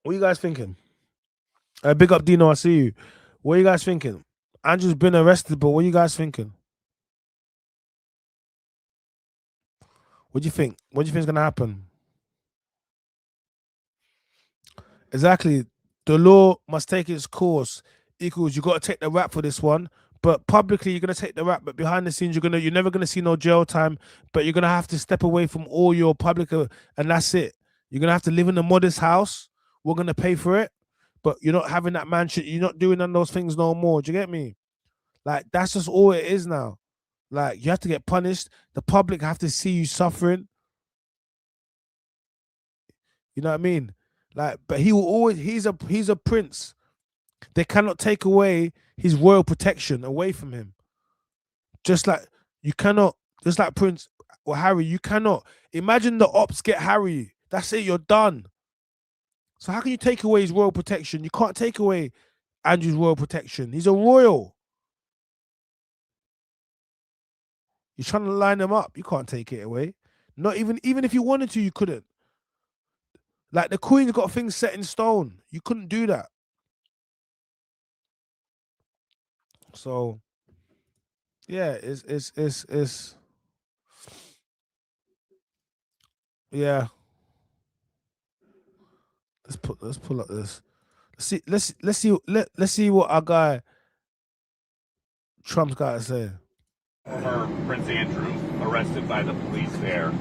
What are you guys thinking? Big up Dino, I see you. What are you guys thinking? Andrew's been arrested, but what are you guys thinking? What do you think? What do you think is gonna happen? Exactly. The law must take its course. Equals you gotta take the rap for this one. But publicly you're gonna take the rap, but behind the scenes you're never gonna see no jail time, but you're gonna have to step away from all your public and that's it. You're gonna have to live in a modest house. We're gonna pay for it, but you're not having that mansion, you're not doing none of those things no more. Do you get me? Like that's just all it is now. Like you have to get punished. The public have to see you suffering. You know what I mean? Like, but he will always he's a prince. They cannot take away his royal protection away from him. Just like you cannot, just like Prince or Harry, you cannot imagine the ops get Harry. That's it, you're done. So how can you take away his royal protection? You can't take away Andrew's royal protection. He's a royal. You're trying to line him up. You can't take it away. Not even if you wanted to, you couldn't. Like the Queen's got things set in stone. You couldn't do that. So yeah, it's yeah. Let's pull up this. Let's see what our guy Trump's got to say. Former Prince Andrew arrested by the police there,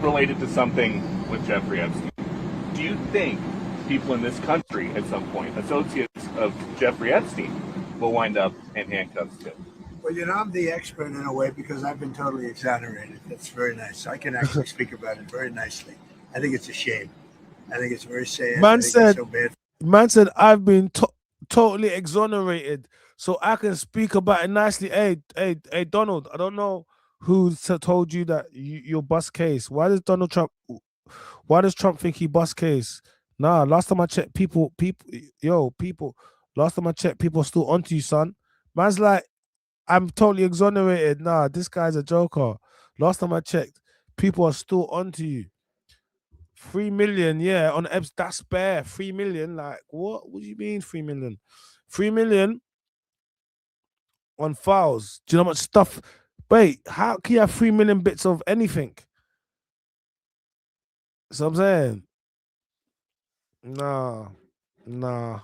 related to something with Jeffrey Epstein. Do you think people in this country at some point, associates of Jeffrey Epstein, will wind up in handcuffs too? Well, I'm the expert in a way because I've been totally exonerated. That's very nice. I can actually speak about it very nicely. I think it's a shame. I think it's very sad. Man said, so bad. Man said, I've been totally exonerated, so I can speak about it nicely. Hey, Donald, I don't know who told you that your bust case. Why does Trump think he bust case? Nah, last time I checked, people. Last time I checked, people are still onto you, son. Man's like, I'm totally exonerated. Nah, this guy's a joker. Last time I checked, people are still onto you. 3 million, yeah, on Epps, that's bare. 3 million, like what? What do you mean 3 million? 3 million on files. Do you know how much stuff? Wait, how can you have 3 million bits of anything? So I'm saying, nah, never.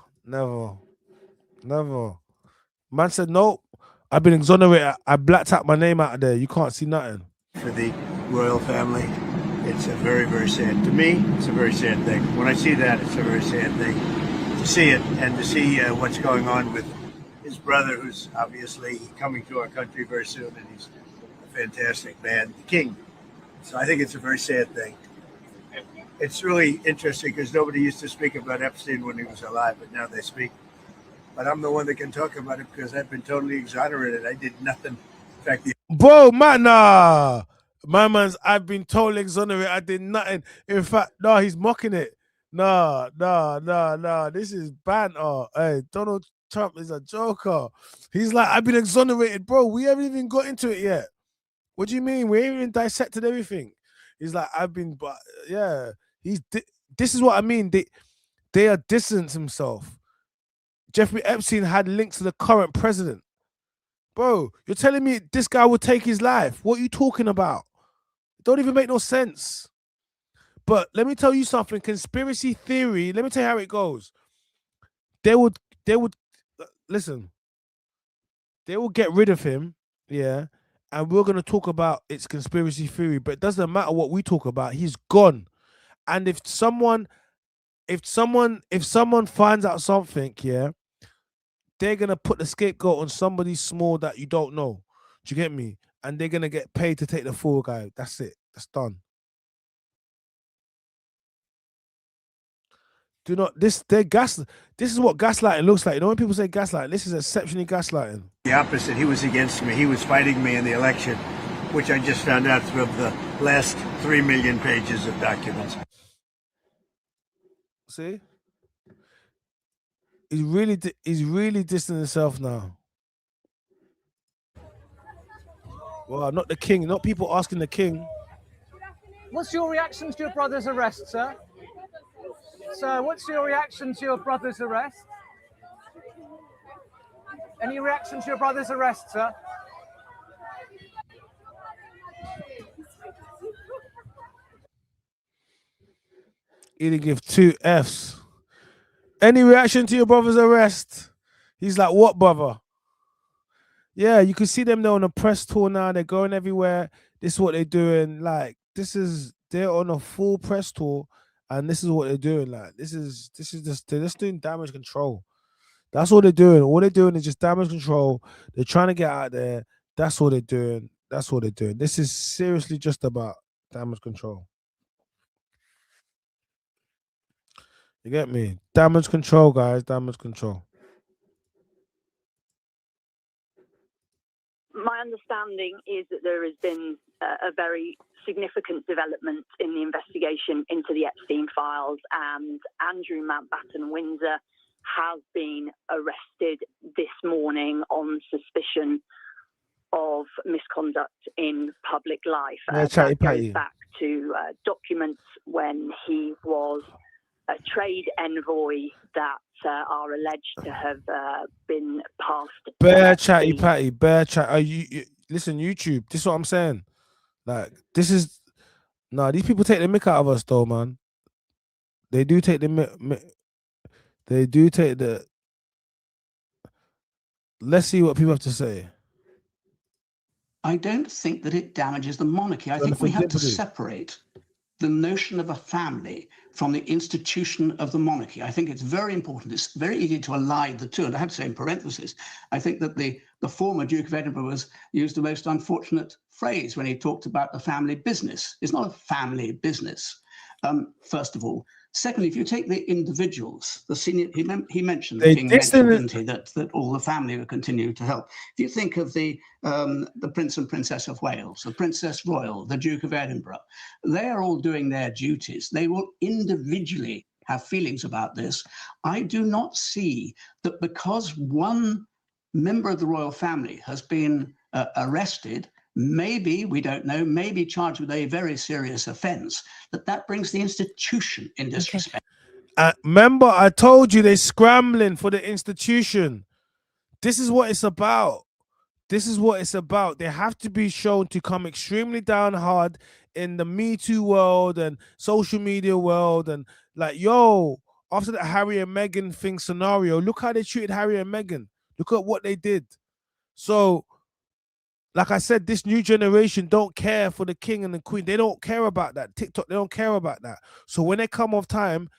Man said nope. I've been exonerated. I blacked out my name out of there. You can't see nothing. For the royal family, it's a very, very sad. To me, it's a very sad thing. When I see that, it's a very sad thing to see it and to see what's going on with his brother, who's obviously coming to our country very soon, and he's a fantastic man, the king. So I think it's a very sad thing. It's really interesting because nobody used to speak about Epstein when he was alive, but now they speak. But I'm the one that can talk about it because I've been totally exonerated. I did nothing. In fact, bro, man, nah. My man's, I've been totally exonerated. I did nothing. In fact, no, he's mocking it. Nah. This is banter. Hey, Donald Trump is a joker. He's like, I've been exonerated, bro. We haven't even got into it yet. What do you mean? We ain't even dissected everything. He's like, I've been, but yeah. This is what I mean. They are distancing himself. Jeffrey Epstein had links to the current president. Bro, you're telling me this guy would take his life? What are you talking about? It don't even make no sense. But let me tell you something. Conspiracy theory. Let me tell you how it goes. They would listen. They will get rid of him, yeah, and we're gonna talk about its conspiracy theory. But it doesn't matter what we talk about. He's gone. And if someone finds out something, yeah, they're gonna put the scapegoat on somebody small that you don't know. Do you get me? And they're gonna get paid to take the fall guy. That's it. That's done. Do not this this is what gaslighting looks like. You know when people say gaslighting, this is exceptionally gaslighting. The opposite. He was against me. He was fighting me in the election, which I just found out through the last 3 million pages of documents. See? He's really distancing himself now. Well, not the king, not people asking the king. What's your reaction to your brother's arrest, sir? Sir, what's your reaction to your brother's arrest? Any reaction to your brother's arrest, sir? He'd give 2 Fs. Any reaction to your brother's arrest? He's like, what, brother? Yeah, you can see them there on a press tour now. They're going everywhere. This is what they're doing. Like, they're on a full press tour, and this is what they're doing. Like, this is just they're just doing damage control. That's all they're doing. All they're doing is just damage control. They're trying to get out there. That's all they're doing. That's what they're doing. This is seriously just about damage control. You get me? Damage control, guys. Damage control. My understanding is that there has been a very significant development in the investigation into the Epstein files, and Andrew Mountbatten Windsor has been arrested this morning on suspicion of misconduct in public life. That goes back to documents when he was a trade envoy that are alleged to have been passed. Bear chatty patty, bear chat. You listen, YouTube. This is what I'm saying. Like, this is these people take the mick out of us, though, man. They do take the they do take the. Let's see what people have to say. I don't think that it damages the monarchy. I think we have to separate the notion of a family from the institution of the monarchy. I think it's very important. It's very easy to align the two. And I have to say, in parentheses, I think that the former Duke of Edinburgh used the most unfortunate phrase when he talked about the family business. It's not a family business, first of all. Secondly, if you take the individuals, the senior, he mentioned the king mentioned, didn't he, that all the family will continue to help. If you think of the Prince and Princess of Wales, the Princess Royal, the Duke of Edinburgh, they are all doing their duties. They will individually have feelings about this. I do not see that because one member of the royal family has been arrested, maybe, we don't know, maybe charged with a very serious offence, that brings the institution in disrespect. Remember, I told you they're scrambling for the institution. This is what it's about. This is what it's about. They have to be shown to come extremely down hard in the Me Too world and social media world. And like, yo, after the Harry and Meghan thing scenario, look how they treated Harry and Meghan. Look at what they did. So, like I said, this new generation don't care for the king and the queen. They don't care about that. TikTok, they don't care about that. So when they come off time,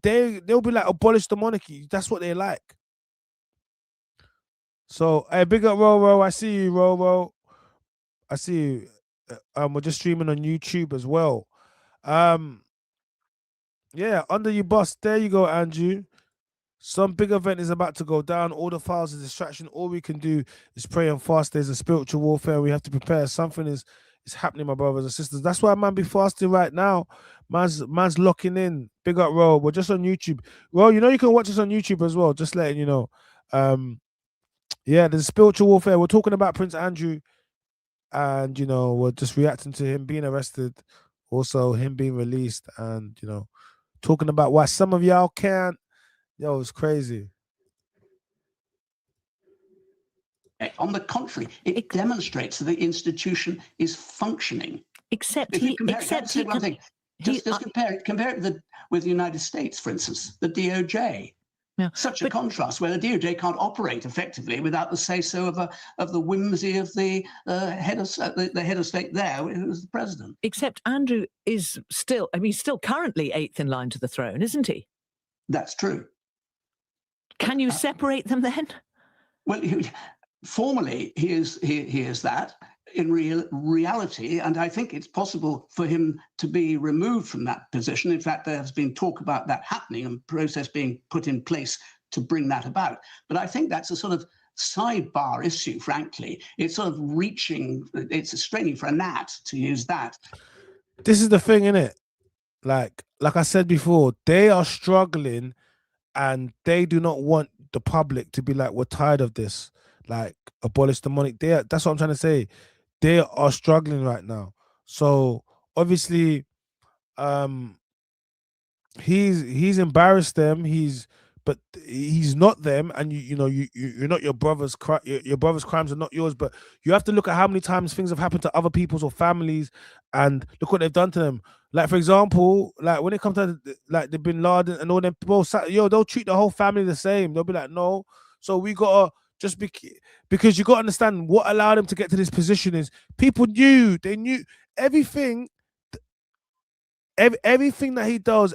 they'll be like, abolish the monarchy. That's what they like. So, hey, big up Roro. I see you, Roro. I see you. We're just streaming on YouTube as well. Yeah, under your bus. There you go, Andrew. Some big event is about to go down. All the files is distraction. All we can do is pray and fast. There's a spiritual warfare. We have to prepare. Something is happening, my brothers and sisters. That's why man be fasting right now. Man's locking in. Big up, Ro. We're just on YouTube. Well, you know you can watch us on YouTube as well. Just letting you know. Yeah, there's spiritual warfare. We're talking about Prince Andrew, and we're just reacting to him being arrested, also him being released, and talking about why some of y'all can't. Yo, it's crazy. On the contrary, it demonstrates that the institution is functioning. Except if you compare it with the United States, for instance, the DOJ. Yeah. Such a contrast where the DOJ can't operate effectively without the say-so of the whimsy of the head of state there, who was the president. Except Andrew is still, he's still currently 8th in line to the throne, isn't he? That's true. Can you separate them then? Well, formally, he is that. In reality, and I think it's possible for him to be removed from that position. In fact, there has been talk about that happening and process being put in place to bring that about. But I think that's a sort of sidebar issue, frankly. It's sort of it's straining for a gnat, to use that. This is the thing, innit? Like I said before, they are struggling and they do not want the public to be like, we're tired of this. Like, abolish the money. That's what I'm trying to say. They are struggling right now. So obviously, he's embarrassed them. But he's not them, and you're not your brother's your brother's crimes are not yours. But you have to look at how many times things have happened to other people's or families, and look what they've done to them. Like, for example, like when it comes to like the Bin Laden and all them people, they'll treat the whole family the same. They'll be like, no. So we gotta just be, because you gotta understand what allowed him to get to this position is people they knew everything, everything that he does,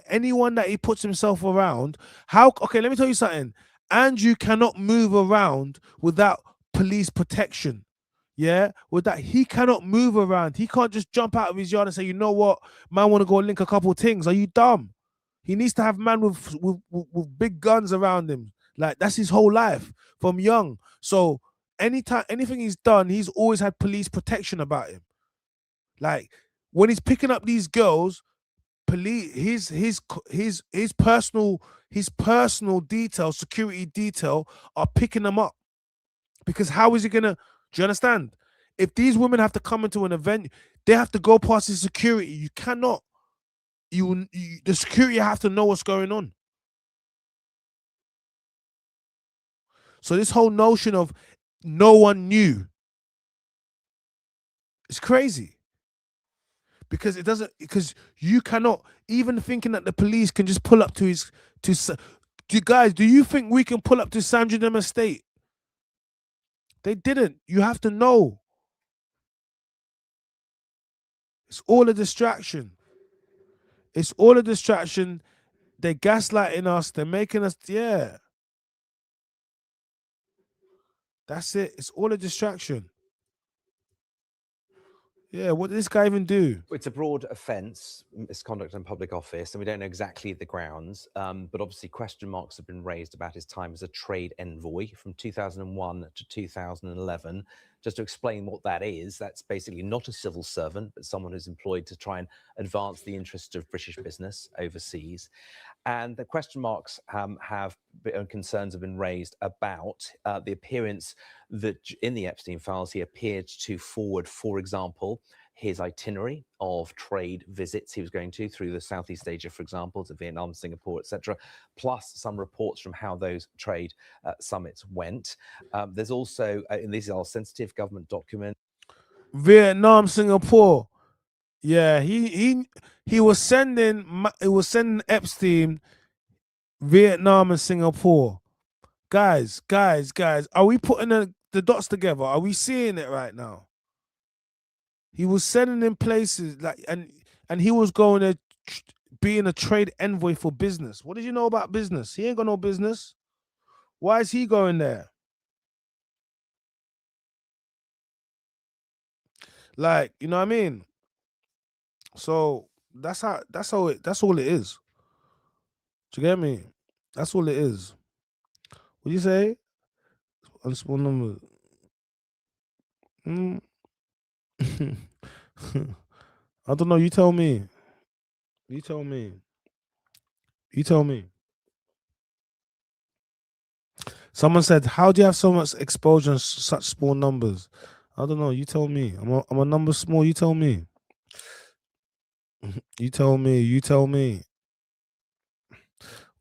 anyone that he puts himself around. Okay, let me tell you something. Andrew cannot move around without police protection. Yeah, with that, he cannot move around. He can't just jump out of his yard and say, you know what, man, want to go link a couple of things. Are you dumb? He needs to have man with big guns around him. Like, that's his whole life from young. So anything he's done, he's always had police protection about him. Like, when he's picking up these girls, police, his personal detail, security detail, are picking them up. Because how is he gonna? Do you understand? If these women have to come into an event, they have to go past the security. You cannot. The security have to know what's going on. So this whole notion of no one knew, it's crazy. Because it doesn't. Because you cannot, even thinking that the police can just pull up to guys, do you think we can pull up to Sandringham Estate? They didn't. You have to know. It's all a distraction. It's all a distraction. They're gaslighting us. They're making us, yeah. That's it. It's all a distraction. Yeah, what did this guy even do? It's a broad offence, misconduct in public office, and we don't know exactly the grounds, but obviously question marks have been raised about his time as a trade envoy from 2001 to 2011. Just to explain what that is, that's basically not a civil servant, but someone who's employed to try and advance the interests of British business overseas. And the question marks concerns have been raised about the appearance that in the Epstein files, he appeared to forward, for example, his itinerary of trade visits he was going to through the Southeast Asia, for example, to Vietnam, Singapore, etc., plus some reports from how those trade summits went. There's also, and these are sensitive government documents. Vietnam, Singapore. Yeah, he was sending Epstein Vietnam and Singapore. Guys, are we putting the dots together? Are we seeing it right now? He was sending him places like, and he was going to being a trade envoy for business. What did you know about business? He ain't got no business. Why is he going there? Like, you know what I mean? So that's all it is. Do you get me? That's all it is. What do you say? Unspoon number. I don't know. You tell me. You tell me. You tell me. Someone said, "How do you have so much exposure and such small numbers?" I don't know. You tell me. I'm a number small. You tell me. You tell me. You tell me.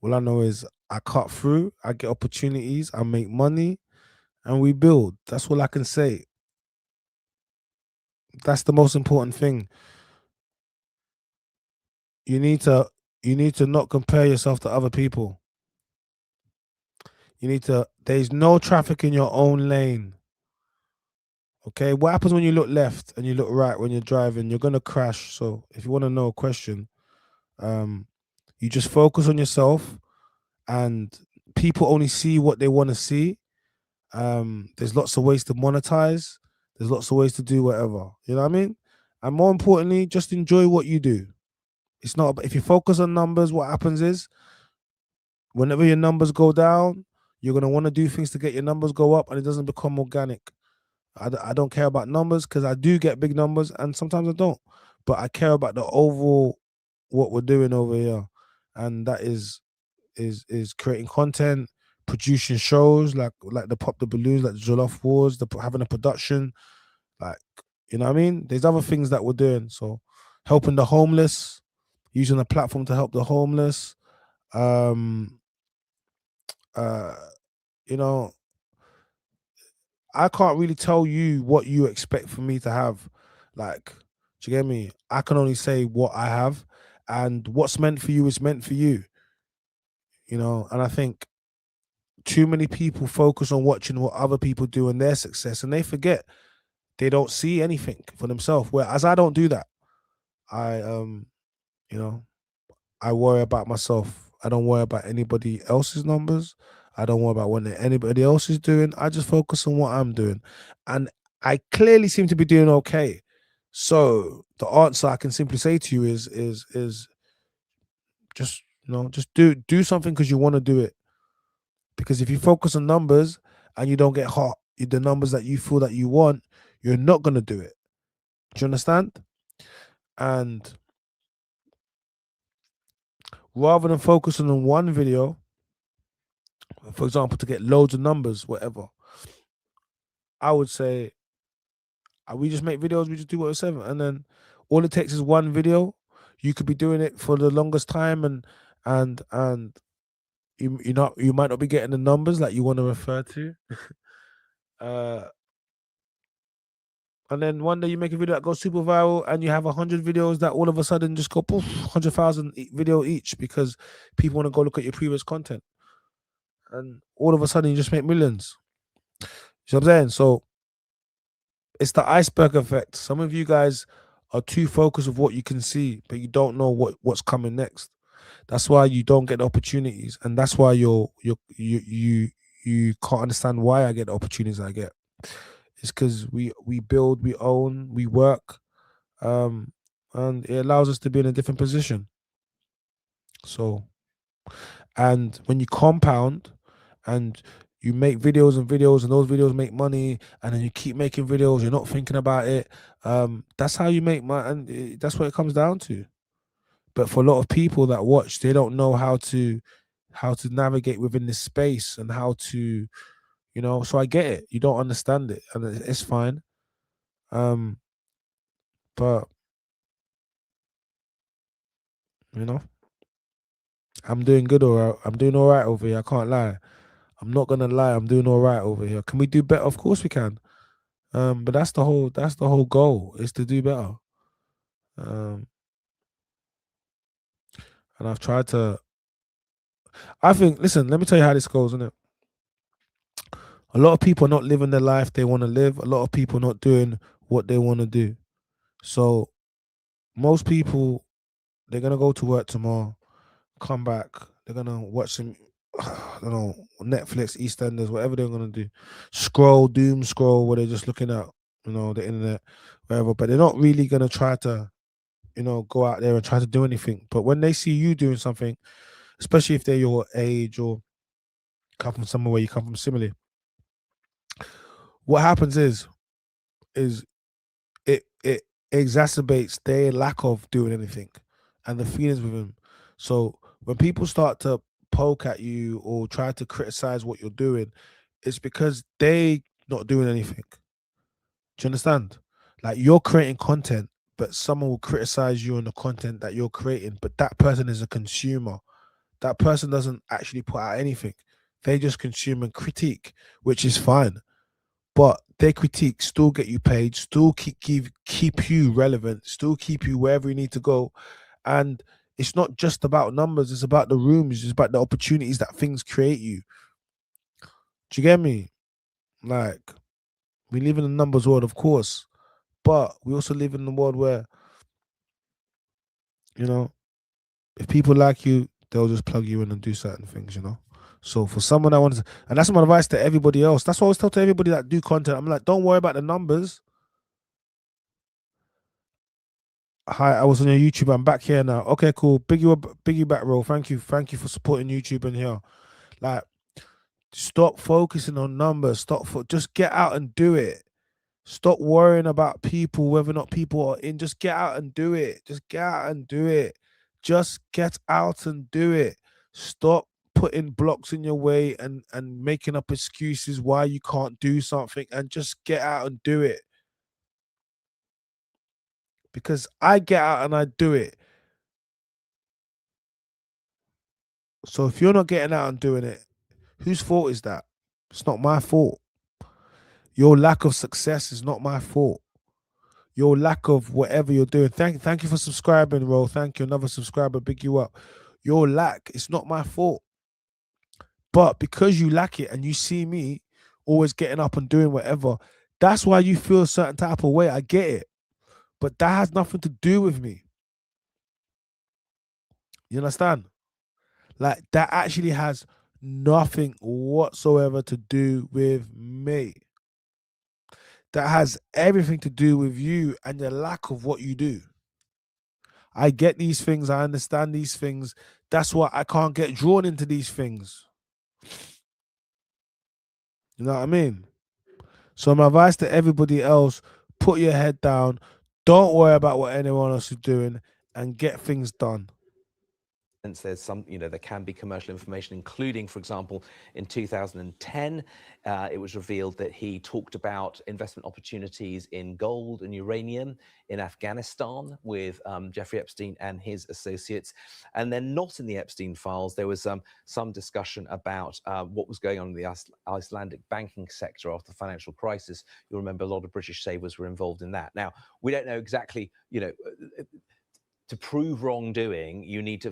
All I know is I cut through. I get opportunities. I make money, and we build. That's all I can say. That's the most important thing. You need to not compare yourself to other people. There's no traffic in your own lane. Okay, what happens when you look left and you look right when you're driving? You're gonna crash. So if you want to know a question, you just focus on yourself, and people only see what they want to see. There's lots of ways to monetize. There's lots of ways to do whatever. You know what I mean? And more importantly, just enjoy what you do. It's not, if you focus on numbers, what happens is whenever your numbers go down, you're going to want to do things to get your numbers go up, and it doesn't become organic. I don't care about numbers, because I do get big numbers and sometimes I don't, but I care about the overall what we're doing over here, and that is creating content, producing shows like the Pop the Balloons, like the Jollof Wars, having a production, like, you know what I mean? There's other things that we're doing. So helping the homeless, using a platform to help the homeless. Um, you know, I can't really tell you what you expect from me to have. Like, do you get me? I can only say what I have, and what's meant for you is meant for you. And I think too many people focus on watching what other people do and their success, and they forget they don't see anything for themselves. Whereas I don't do that. I you know, I worry about myself. I don't worry about anybody else's numbers. I don't worry about what anybody else is doing. I just focus on what I'm doing. And I clearly seem to be doing okay. So the answer I can simply say to you is just just do something because you want to do it. Because if you focus on numbers and you don't get hot, the numbers that you feel that you want, you're not gonna do it. Do you understand? And rather than focusing on one video, for example, to get loads of numbers, whatever, I would say we just make videos, we just do what we said, and then all it takes is one video. You could be doing it for the longest time, and you might not be getting the numbers that you want to refer to. uh and then one day you make a video that goes super viral, and you have 100 videos that all of a sudden just go poof, 100,000 video each because people want to go look at your previous content, and all of a sudden you just make millions. You know what I'm saying? So it's the iceberg effect. Some of you guys are too focused with what you can see, but you don't know what's coming next. That's why you don't get the opportunities, and that's why you can't understand why I get the opportunities I get. It's because we build, we own, we work, and it allows us to be in a different position. So, and when you compound, and you make videos and videos, and those videos make money, and then you keep making videos, you're not thinking about it. That's how you make money, and that's what it comes down to. But for a lot of people that watch, they don't know how to navigate within this space, and how to, so I get it. You don't understand it, and it's fine. But you know, I'm doing good, I'm doing all right over here. I can't lie. I'm not gonna lie. I'm doing all right over here. Can we do better? Of course we can. But that's the whole goal, is to do better. Um, and I've tried to. I think. Listen, let me tell you how this goes, isn't it? A lot of people are not living the life they want to live. A lot of people are not doing what they want to do. So most people, they're gonna go to work tomorrow, come back, they're gonna watch some, I don't know, Netflix, EastEnders, whatever they're gonna do. Doom scroll, where they're just looking at, the internet, whatever. But they're not really gonna try to, go out there and try to do anything. But when they see you doing something, especially if they're your age or come from somewhere where you come from similarly, what happens is it exacerbates their lack of doing anything and the feelings with them. So when people start to poke at you or try to criticize what you're doing, it's because they not doing anything. Do you understand? Like, you're creating content, but someone will criticize you on the content that you're creating, but that person is a consumer. That person doesn't actually put out anything. They just consume and critique, which is fine. But their critique still get you paid, still keep you relevant, still keep you wherever you need to go. And it's not just about numbers, it's about the rooms, it's about the opportunities that things create you. Do you get me? Like, we live in a numbers world, of course, but we also live in a world where, if people like you, they'll just plug you in and do certain things. So for someone that wants, and that's my advice to everybody else. That's what I always tell to everybody that do content. I'm like, don't worry about the numbers. Hi, I was on your YouTube. I'm back here now. Okay, cool. Biggie back roll. Thank you for supporting YouTube and here. Like, stop focusing on numbers. Just get out and do it. Stop worrying about people, whether or not people are in. Just get out and do it. Just get out and do it. Just get out and do it. Stop putting blocks in your way and making up excuses why you can't do something, and just get out and do it. Because I get out and I do it. So if you're not getting out and doing it, whose fault is that? It's not my fault. Your lack of success is not my fault. Your lack of whatever you're doing. Thank you for subscribing, Ro. Thank you. Another subscriber, big you up. Your lack, it's not my fault. But because you lack it and you see me always getting up and doing whatever, that's why you feel a certain type of way. I get it. But that has nothing to do with me. You understand? Like, that actually has nothing whatsoever to do with me. That has everything to do with you and the lack of what you do. I get these things. I understand these things. That's why I can't get drawn into these things. You know what I mean? So my advice to everybody else, put your head down. Don't worry about what anyone else is doing and get things done. There's some, there can be commercial information, including, for example, in 2010, it was revealed that he talked about investment opportunities in gold and uranium in Afghanistan with Jeffrey Epstein and his associates. And then not in the Epstein files, there was some discussion about what was going on in the Icelandic banking sector after the financial crisis. You'll remember a lot of British savers were involved in that. Now, we don't know exactly, to prove wrongdoing, you need to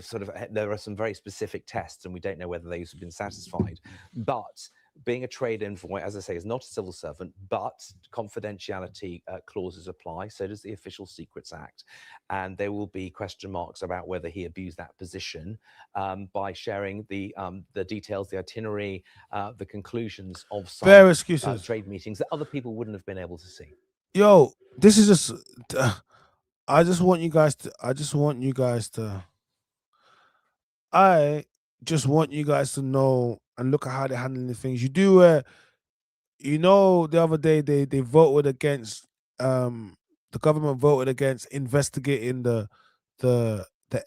there are some very specific tests, and we don't know whether those have been satisfied. But being a trade envoy, as I say, is not a civil servant, but confidentiality clauses apply. So does the Official Secrets Act. And there will be question marks about whether he abused that position by sharing the details, the itinerary, the conclusions of some excuses. trade meetings that other people wouldn't have been able to see. Yo, this is just... I just want you guys to know and look at how they're handling the things. You do the other day they voted against the government voted against investigating the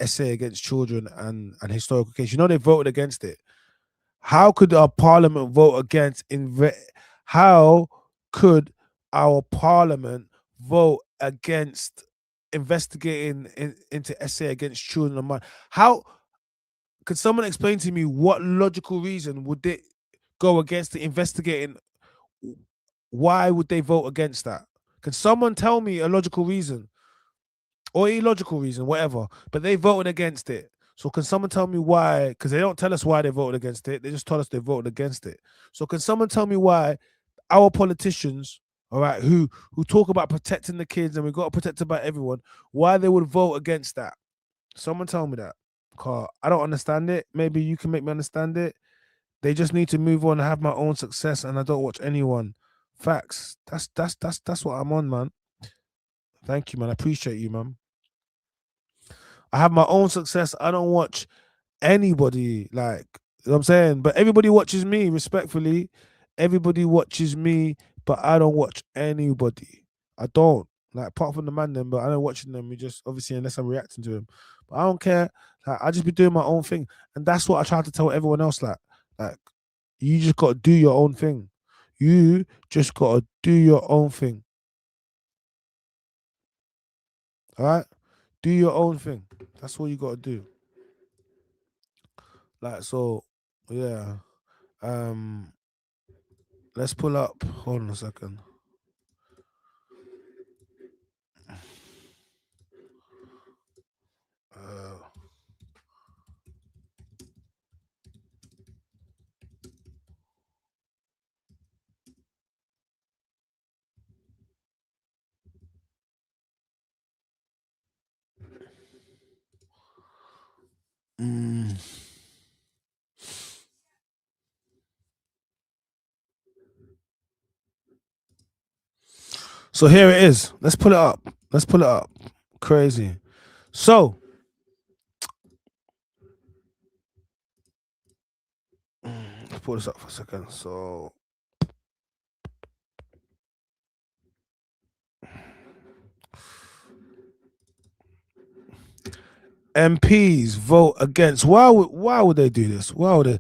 essay against children and historical case. They voted against it. How could our parliament vote against how could our parliament vote against investigating into essay against children and how could someone explain to me what logical reason would they go against the investigating? Why would they vote against that? Can someone tell me a logical reason or illogical reason, whatever? But they voted against it. So can someone tell me why? Because they don't tell us why they voted against it. They just told us they voted against it. So can someone tell me why our politicians, all right, who talk about protecting the kids and we got to protect about everyone, why they would vote against that? Someone tell me that. Because I don't understand it. Maybe you can make me understand it. They just need to move on and have my own success, and I don't watch anyone. Facts. That's what I'm on, man. Thank you, man. I appreciate you, man. I have my own success. I don't watch anybody, like, you know what I'm saying? But everybody watches me, respectfully. Everybody watches me, but I don't watch anybody. I don't. Like, apart from the man them, but I don't watching them. We just, obviously, unless I'm reacting to him. But I don't care. Like, I just be doing my own thing. And that's what I try to tell everyone else, like you just got to do your own thing. You just got to do your own thing. All right? Do your own thing. That's what you got to do. Like, so, yeah. Let's pull up. Hold on a second. So here it is. Let's pull it up. Crazy. So, let's pull this up for a second. So, MPs vote against. Why would they do this? Why would they?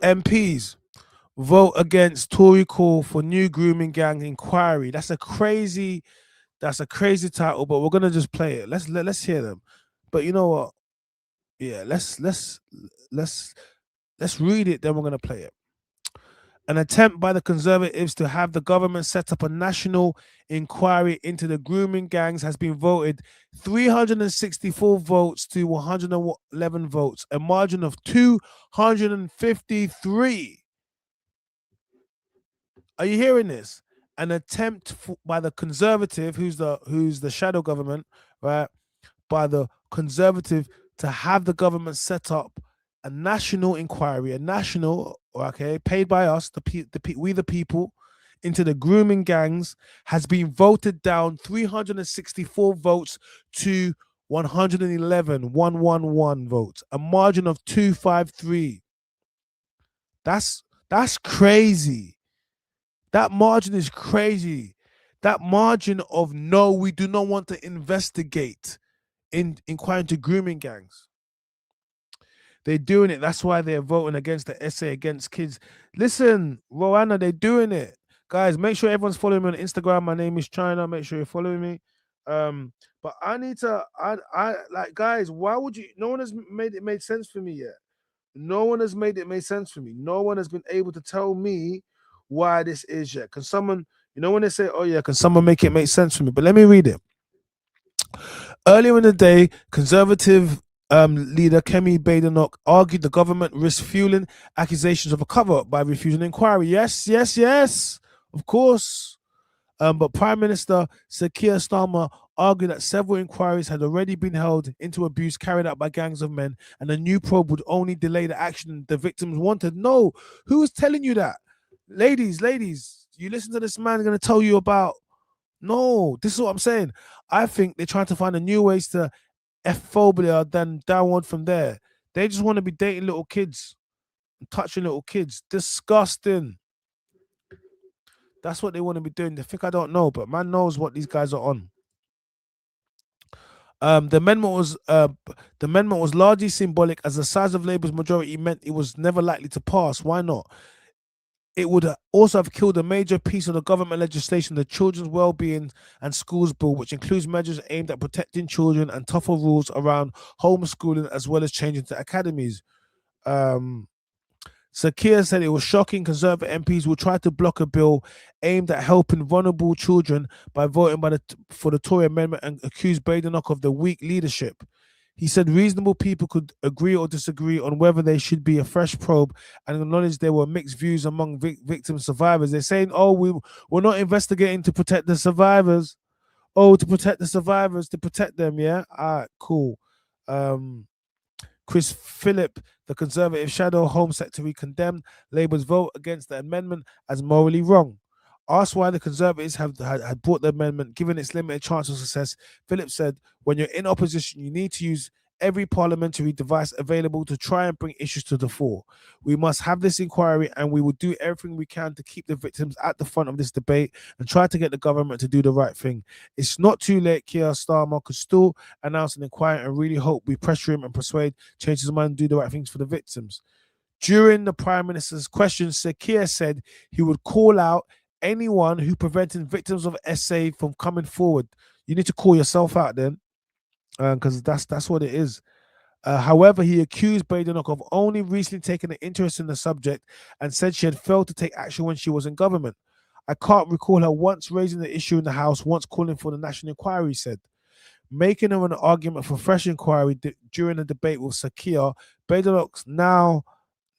MPs vote against Tory call for new grooming gang inquiry. That's a crazy title, but we're gonna just play it. Let's hear them. But you know what? Yeah, let's Let's read it, then we're going to play it. An attempt by the Conservatives to have the government set up a national inquiry into the grooming gangs has been voted 364 votes to 111 votes, a margin of 253. Are you hearing this? An attempt by the Conservative, who's the shadow government, right? By the Conservative to have the government set up a national inquiry, paid by us, we the people, into the grooming gangs, has been voted down 364 votes to 111 votes, a margin of 253. That's crazy. That margin is crazy. That margin of no, we do not want to investigate in inquiring to grooming gangs. They're doing it. That's why they're voting against the essay against kids. Listen, Roanna, they're doing it. Guys, make sure everyone's following me on Instagram. My name is China. Make sure you're following me. But I need to, I like, guys, why would you? No one has made sense for me yet. No one has made sense for me. No one has been able to tell me why this is yet. Can someone, when they say, oh yeah, can someone make sense for me? But let me read it. Earlier in the day, Conservative leader Kemi Badenoch argued the government risked fueling accusations of a cover-up by refusing inquiry. Yes, of course. But Prime Minister Sir Keir Starmer argued that several inquiries had already been held into abuse carried out by gangs of men, and a new probe would only delay the action the victims wanted. No, who is telling you that? Ladies, you listen to this man going to tell you about. No, this is what I'm saying. I think they're trying to find a new ways to F-phobia than downward from there. They just want to be dating little kids, touching little kids. Disgusting. That's what they want to be doing. They think I don't know, but man knows what these guys are on. The amendment was largely symbolic, as the size of Labour's majority meant it was never likely to pass. Why not? It would also have killed a major piece of the government legislation, the Children's Wellbeing and Schools Bill, which includes measures aimed at protecting children and tougher rules around homeschooling, as well as changing to academies. Sir Keir said it was shocking Conservative MPs will try to block a bill aimed at helping vulnerable children by voting for the Tory amendment, and accused Badenoch of the weak leadership. He said reasonable people could agree or disagree on whether there should be a fresh probe, and acknowledged there were mixed views among victim survivors. They're saying, oh, we're not investigating to protect the survivors. Oh, to protect the survivors, to protect them, yeah? All right, cool. Chris Phillip, the Conservative Shadow Home Secretary, condemned Labour's vote against the amendment as morally wrong. Asked why the Conservatives had brought the amendment, given its limited chance of success, Phillips said, when you're in opposition, you need to use every parliamentary device available to try and bring issues to the fore. We must have this inquiry, and we will do everything we can to keep the victims at the front of this debate and try to get the government to do the right thing. It's not too late. Keir Starmer could still announce an inquiry, and really hope we pressure him and persuade, change his mind, and do the right things for the victims. During the Prime Minister's questions, Sir Keir said he would call out anyone who prevented victims of SA from coming forward. You need to call yourself out then, because that's what it is. However, he accused Badenoch of only recently taking an interest in the subject, and said she had failed to take action when she was in government. I can't recall her once raising the issue in the House, once calling for the national inquiry, he said. Making her an argument for fresh inquiry during the debate with Sir Keir, Badenoch now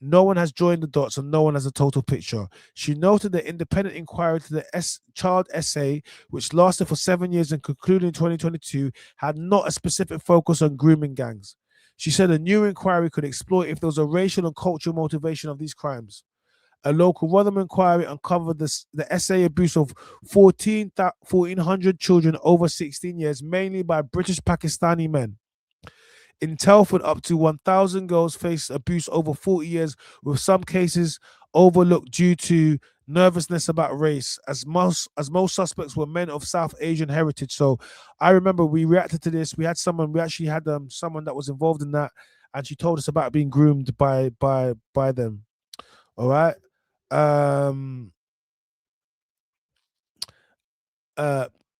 no one has joined the dots and no one has a total picture. She noted the independent inquiry to the child essay, which lasted for 7 years and concluded in 2022, had not a specific focus on grooming gangs. She said a new inquiry could explore if there was a racial and cultural motivation of these crimes. A local Rotherham inquiry uncovered the essay abuse of 1,400 children over 16 years, mainly by British Pakistani men. In Telford, up to 1,000 girls face abuse over 40 years, with some cases overlooked due to nervousness about race, as most suspects were men of South Asian heritage. So I remember we reacted to this. We actually had someone that was involved in that, and she told us about being groomed by them. All right.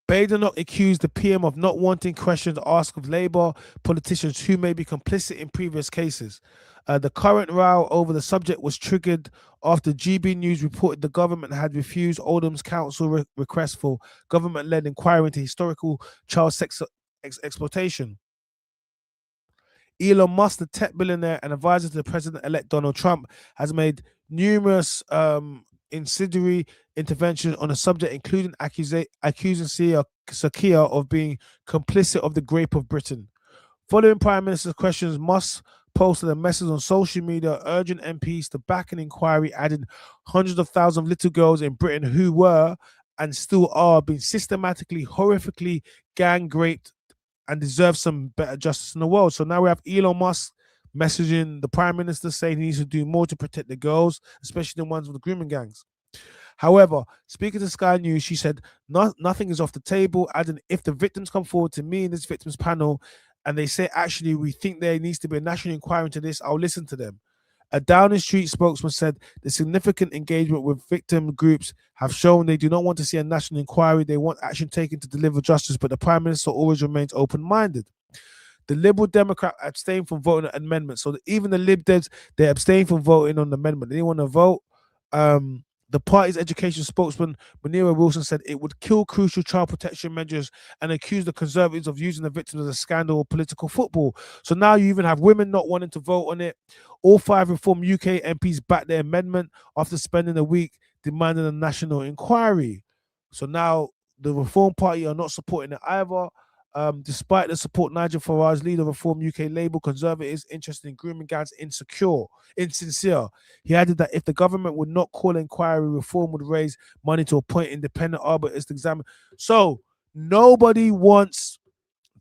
Badenoch accused the PM of not wanting questions asked of Labour politicians who may be complicit in previous cases. The current row over the subject was triggered after GB News reported the government had refused Oldham's council request for government-led inquiry into historical child sex exploitation. Elon Musk, the tech billionaire and advisor to the president-elect Donald Trump, has made numerous incendiary interventions on the subject, including accusing Sakia of being complicit of the Grape of Britain. Following Prime Minister's questions, Musk posted a message on social media urging MPs to back an inquiry, adding hundreds of thousands of little girls in Britain who were and still are being systematically, horrifically gang raped and deserve some better justice in the world. So now we have Elon Musk messaging the Prime Minister saying he needs to do more to protect the girls, especially the ones with the grooming gangs. However, speaking to Sky News, she said nothing is off the table, adding if the victims come forward to me in this victims panel and they say, actually, we think there needs to be a national inquiry into this, I'll listen to them. A Downing Street spokesman said the significant engagement with victim groups have shown they do not want to see a national inquiry. They want action taken to deliver justice, but the Prime Minister always remains open-minded. The Liberal Democrat abstained from voting on amendments. So even the Lib Dems, they abstained from voting on the amendment. They didn't want to vote. The party's education spokesman, Munira Wilson, said it would kill crucial child protection measures and accused the Conservatives of using the victims as a scandal or political football. So now you even have women not wanting to vote on it. All 5 Reform UK MPs backed their amendment after spending a week demanding a national inquiry. So now the Reform Party are not supporting it either. Despite the support, Nigel Farage, leader of Reform UK Labour Conservatives, interested in grooming gangs, insincere. He added that if the government would not call inquiry, Reform would raise money to appoint independent arbiters to examine. So nobody wants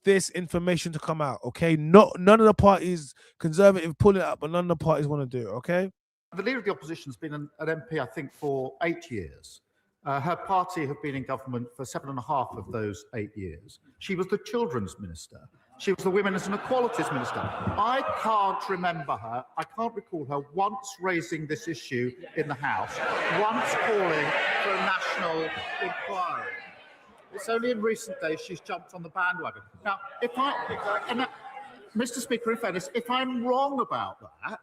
this information to come out, okay? None of the parties, Conservative, pull it up, but none of the parties want to do it, okay? The Leader of the Opposition has been an MP, I think, for 8 years. Her party have been in government for 7.5 of those 8 years. She was the Children's Minister. She was the Women's and Equalities Minister. I can't remember her, I can't recall her once raising this issue in the House, once calling for a national inquiry. It's only in recent days she's jumped on the bandwagon. Now, Mr. Speaker, in fairness, if I'm wrong about that,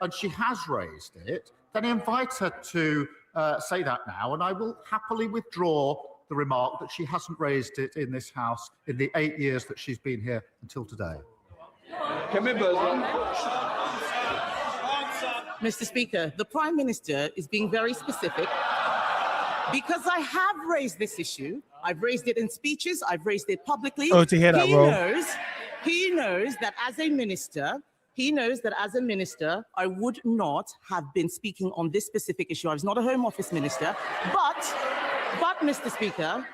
and she has raised it, then I invite her to say that now, and I will happily withdraw the remark that she hasn't raised it in this House in the 8 years that she's been here until today. Mr. Speaker, the Prime Minister is being very specific because I have raised this issue. I've raised it in speeches. I've raised it publicly. Oh, to hear that, He knows that as a minister, I would not have been speaking on this specific issue. I was not a Home Office minister, but Mr. Speaker,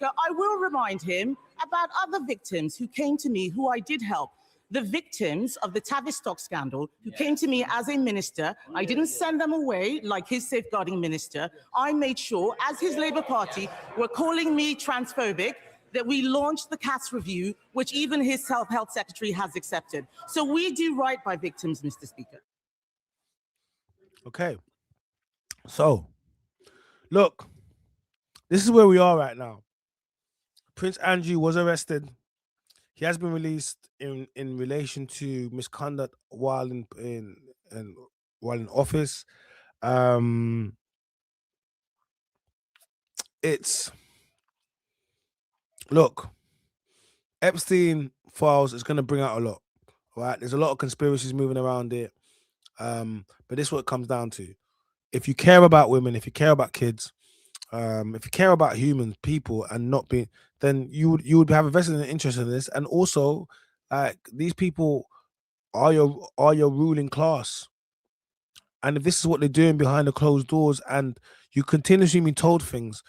I will remind him about other victims who came to me, who I did help. The victims of the Tavistock scandal who came to me as a minister. I didn't send them away like his safeguarding minister. I made sure, as his Labour Party were calling me transphobic, that we launched the CATS review, which even his health secretary has accepted. So we do right by victims, Mr. Speaker. Okay. So, look, this is where we are right now. Prince Andrew was arrested. He has been released in relation to misconduct while in office. Look, Epstein files is going to bring out a lot, right? There's a lot of conspiracies moving around it, but this is what it comes down to. If you care about women, if you care about kids, if you care about human people and not being, then you would have a vested interest in this. And also, these people are your ruling class, and if this is what they're doing behind the closed doors, and you continuously being told things,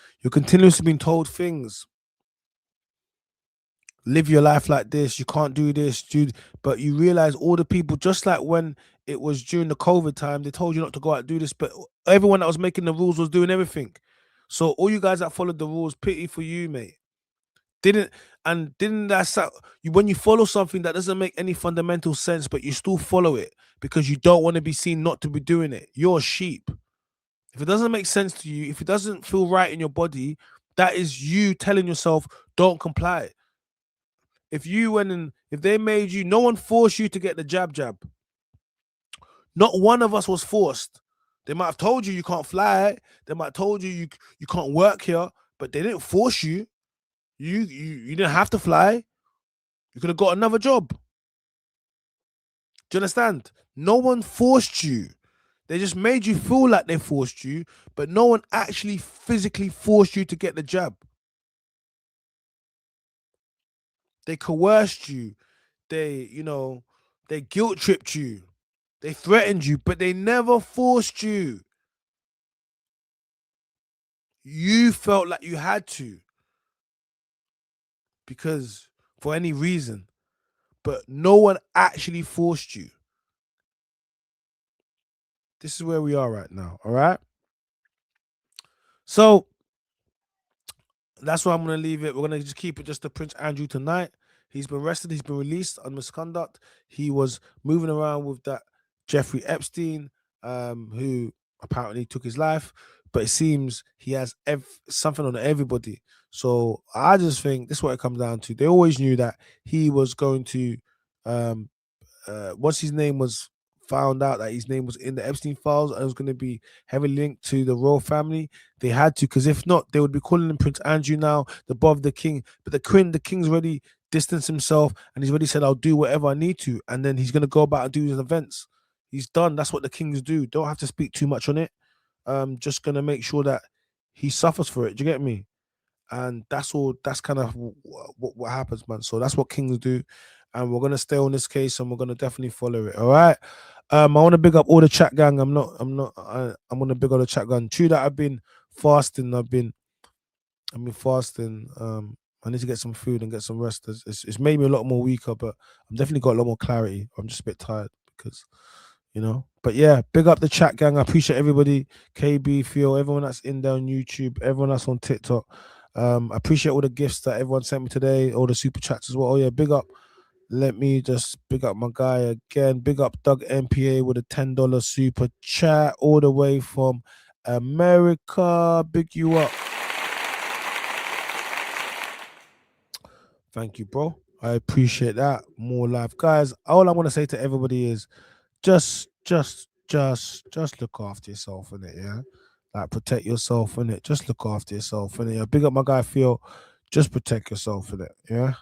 live your life like this, you can't do this, dude. But you realize all the people, just like when it was during the COVID time, they told you not to go out and do this, but everyone that was making the rules was doing everything. So all you guys that followed the rules, pity for you, mate. Didn't that when you follow something that doesn't make any fundamental sense, but you still follow it because you don't want to be seen not to be doing it, you're a sheep. If it doesn't make sense to you, if it doesn't feel right in your body, that is you telling yourself, don't comply. If they made you, no one forced you to get the jab. Not one of us was forced. They might have told you you can't fly. They might have told you you can't work here, but they didn't force you. You didn't have to fly. You could have got another job. Do you understand? No one forced you. They just made you feel like they forced you, but no one actually physically forced you to get the jab. They coerced you. They guilt tripped you. They threatened you, but they never forced you. You felt like you had to because for any reason, but no one actually forced you. This is where we are right now, all right? So that's why I'm going to leave it. We're going to just keep it just to Prince Andrew tonight. He's been arrested. He's been released on misconduct. He was moving around with that Jeffrey Epstein, who apparently took his life. But it seems he has something on everybody. So I just think this is what it comes down to. They always knew that he was going to, once his name was found out that his name was in the Epstein files and it was going to be heavily linked to the royal family, they had to, because if not, they would be calling him Prince Andrew now, the above the king. But the king's already distanced himself and he's already said, I'll do whatever I need to. And then he's going to go about and do his events. He's done. That's what the kings do. Don't have to speak too much on it. Just going to make sure that he suffers for it. Do you get me? And that's all. That's kind of what happens, man. So that's what kings do. And we're going to stay on this case and we're going to definitely follow it. All right. I want to big up all the chat gang. I'm going to big up the chat gang. True that I've been fasting. I've been fasting. I need to get some food and get some rest. It's made me a lot more weaker, but I've definitely got a lot more clarity. I'm just a bit tired because, but yeah, big up the chat gang. I appreciate everybody. KB, Theo, everyone that's in there on YouTube, everyone that's on TikTok. I appreciate all the gifts that everyone sent me today, all the super chats as well. Oh yeah, big up. Let me just big up my guy again. Big up Doug MPA with a $10 super chat all the way from America. Big you up. Thank you, bro. I appreciate that. More life. Guys, all I want to say to everybody is just look after yourself, innit, yeah? Like, protect yourself, innit? Just look after yourself, innit? Yeah? Big up my guy, Theo. Just protect yourself, innit, yeah?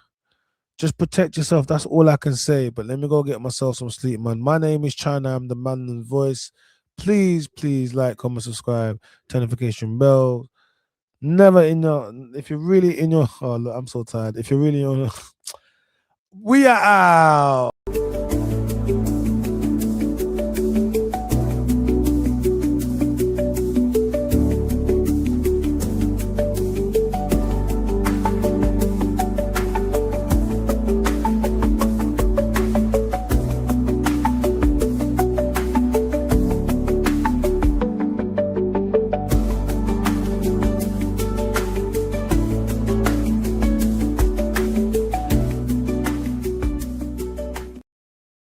Just protect yourself. That's all I can say. But let me go get myself some sleep, man. My name is China. I'm the man and voice. Please like, comment, subscribe, turn notification bell. Never in your. If you're really in your. Oh, look, I'm so tired. If you're really on. We are out.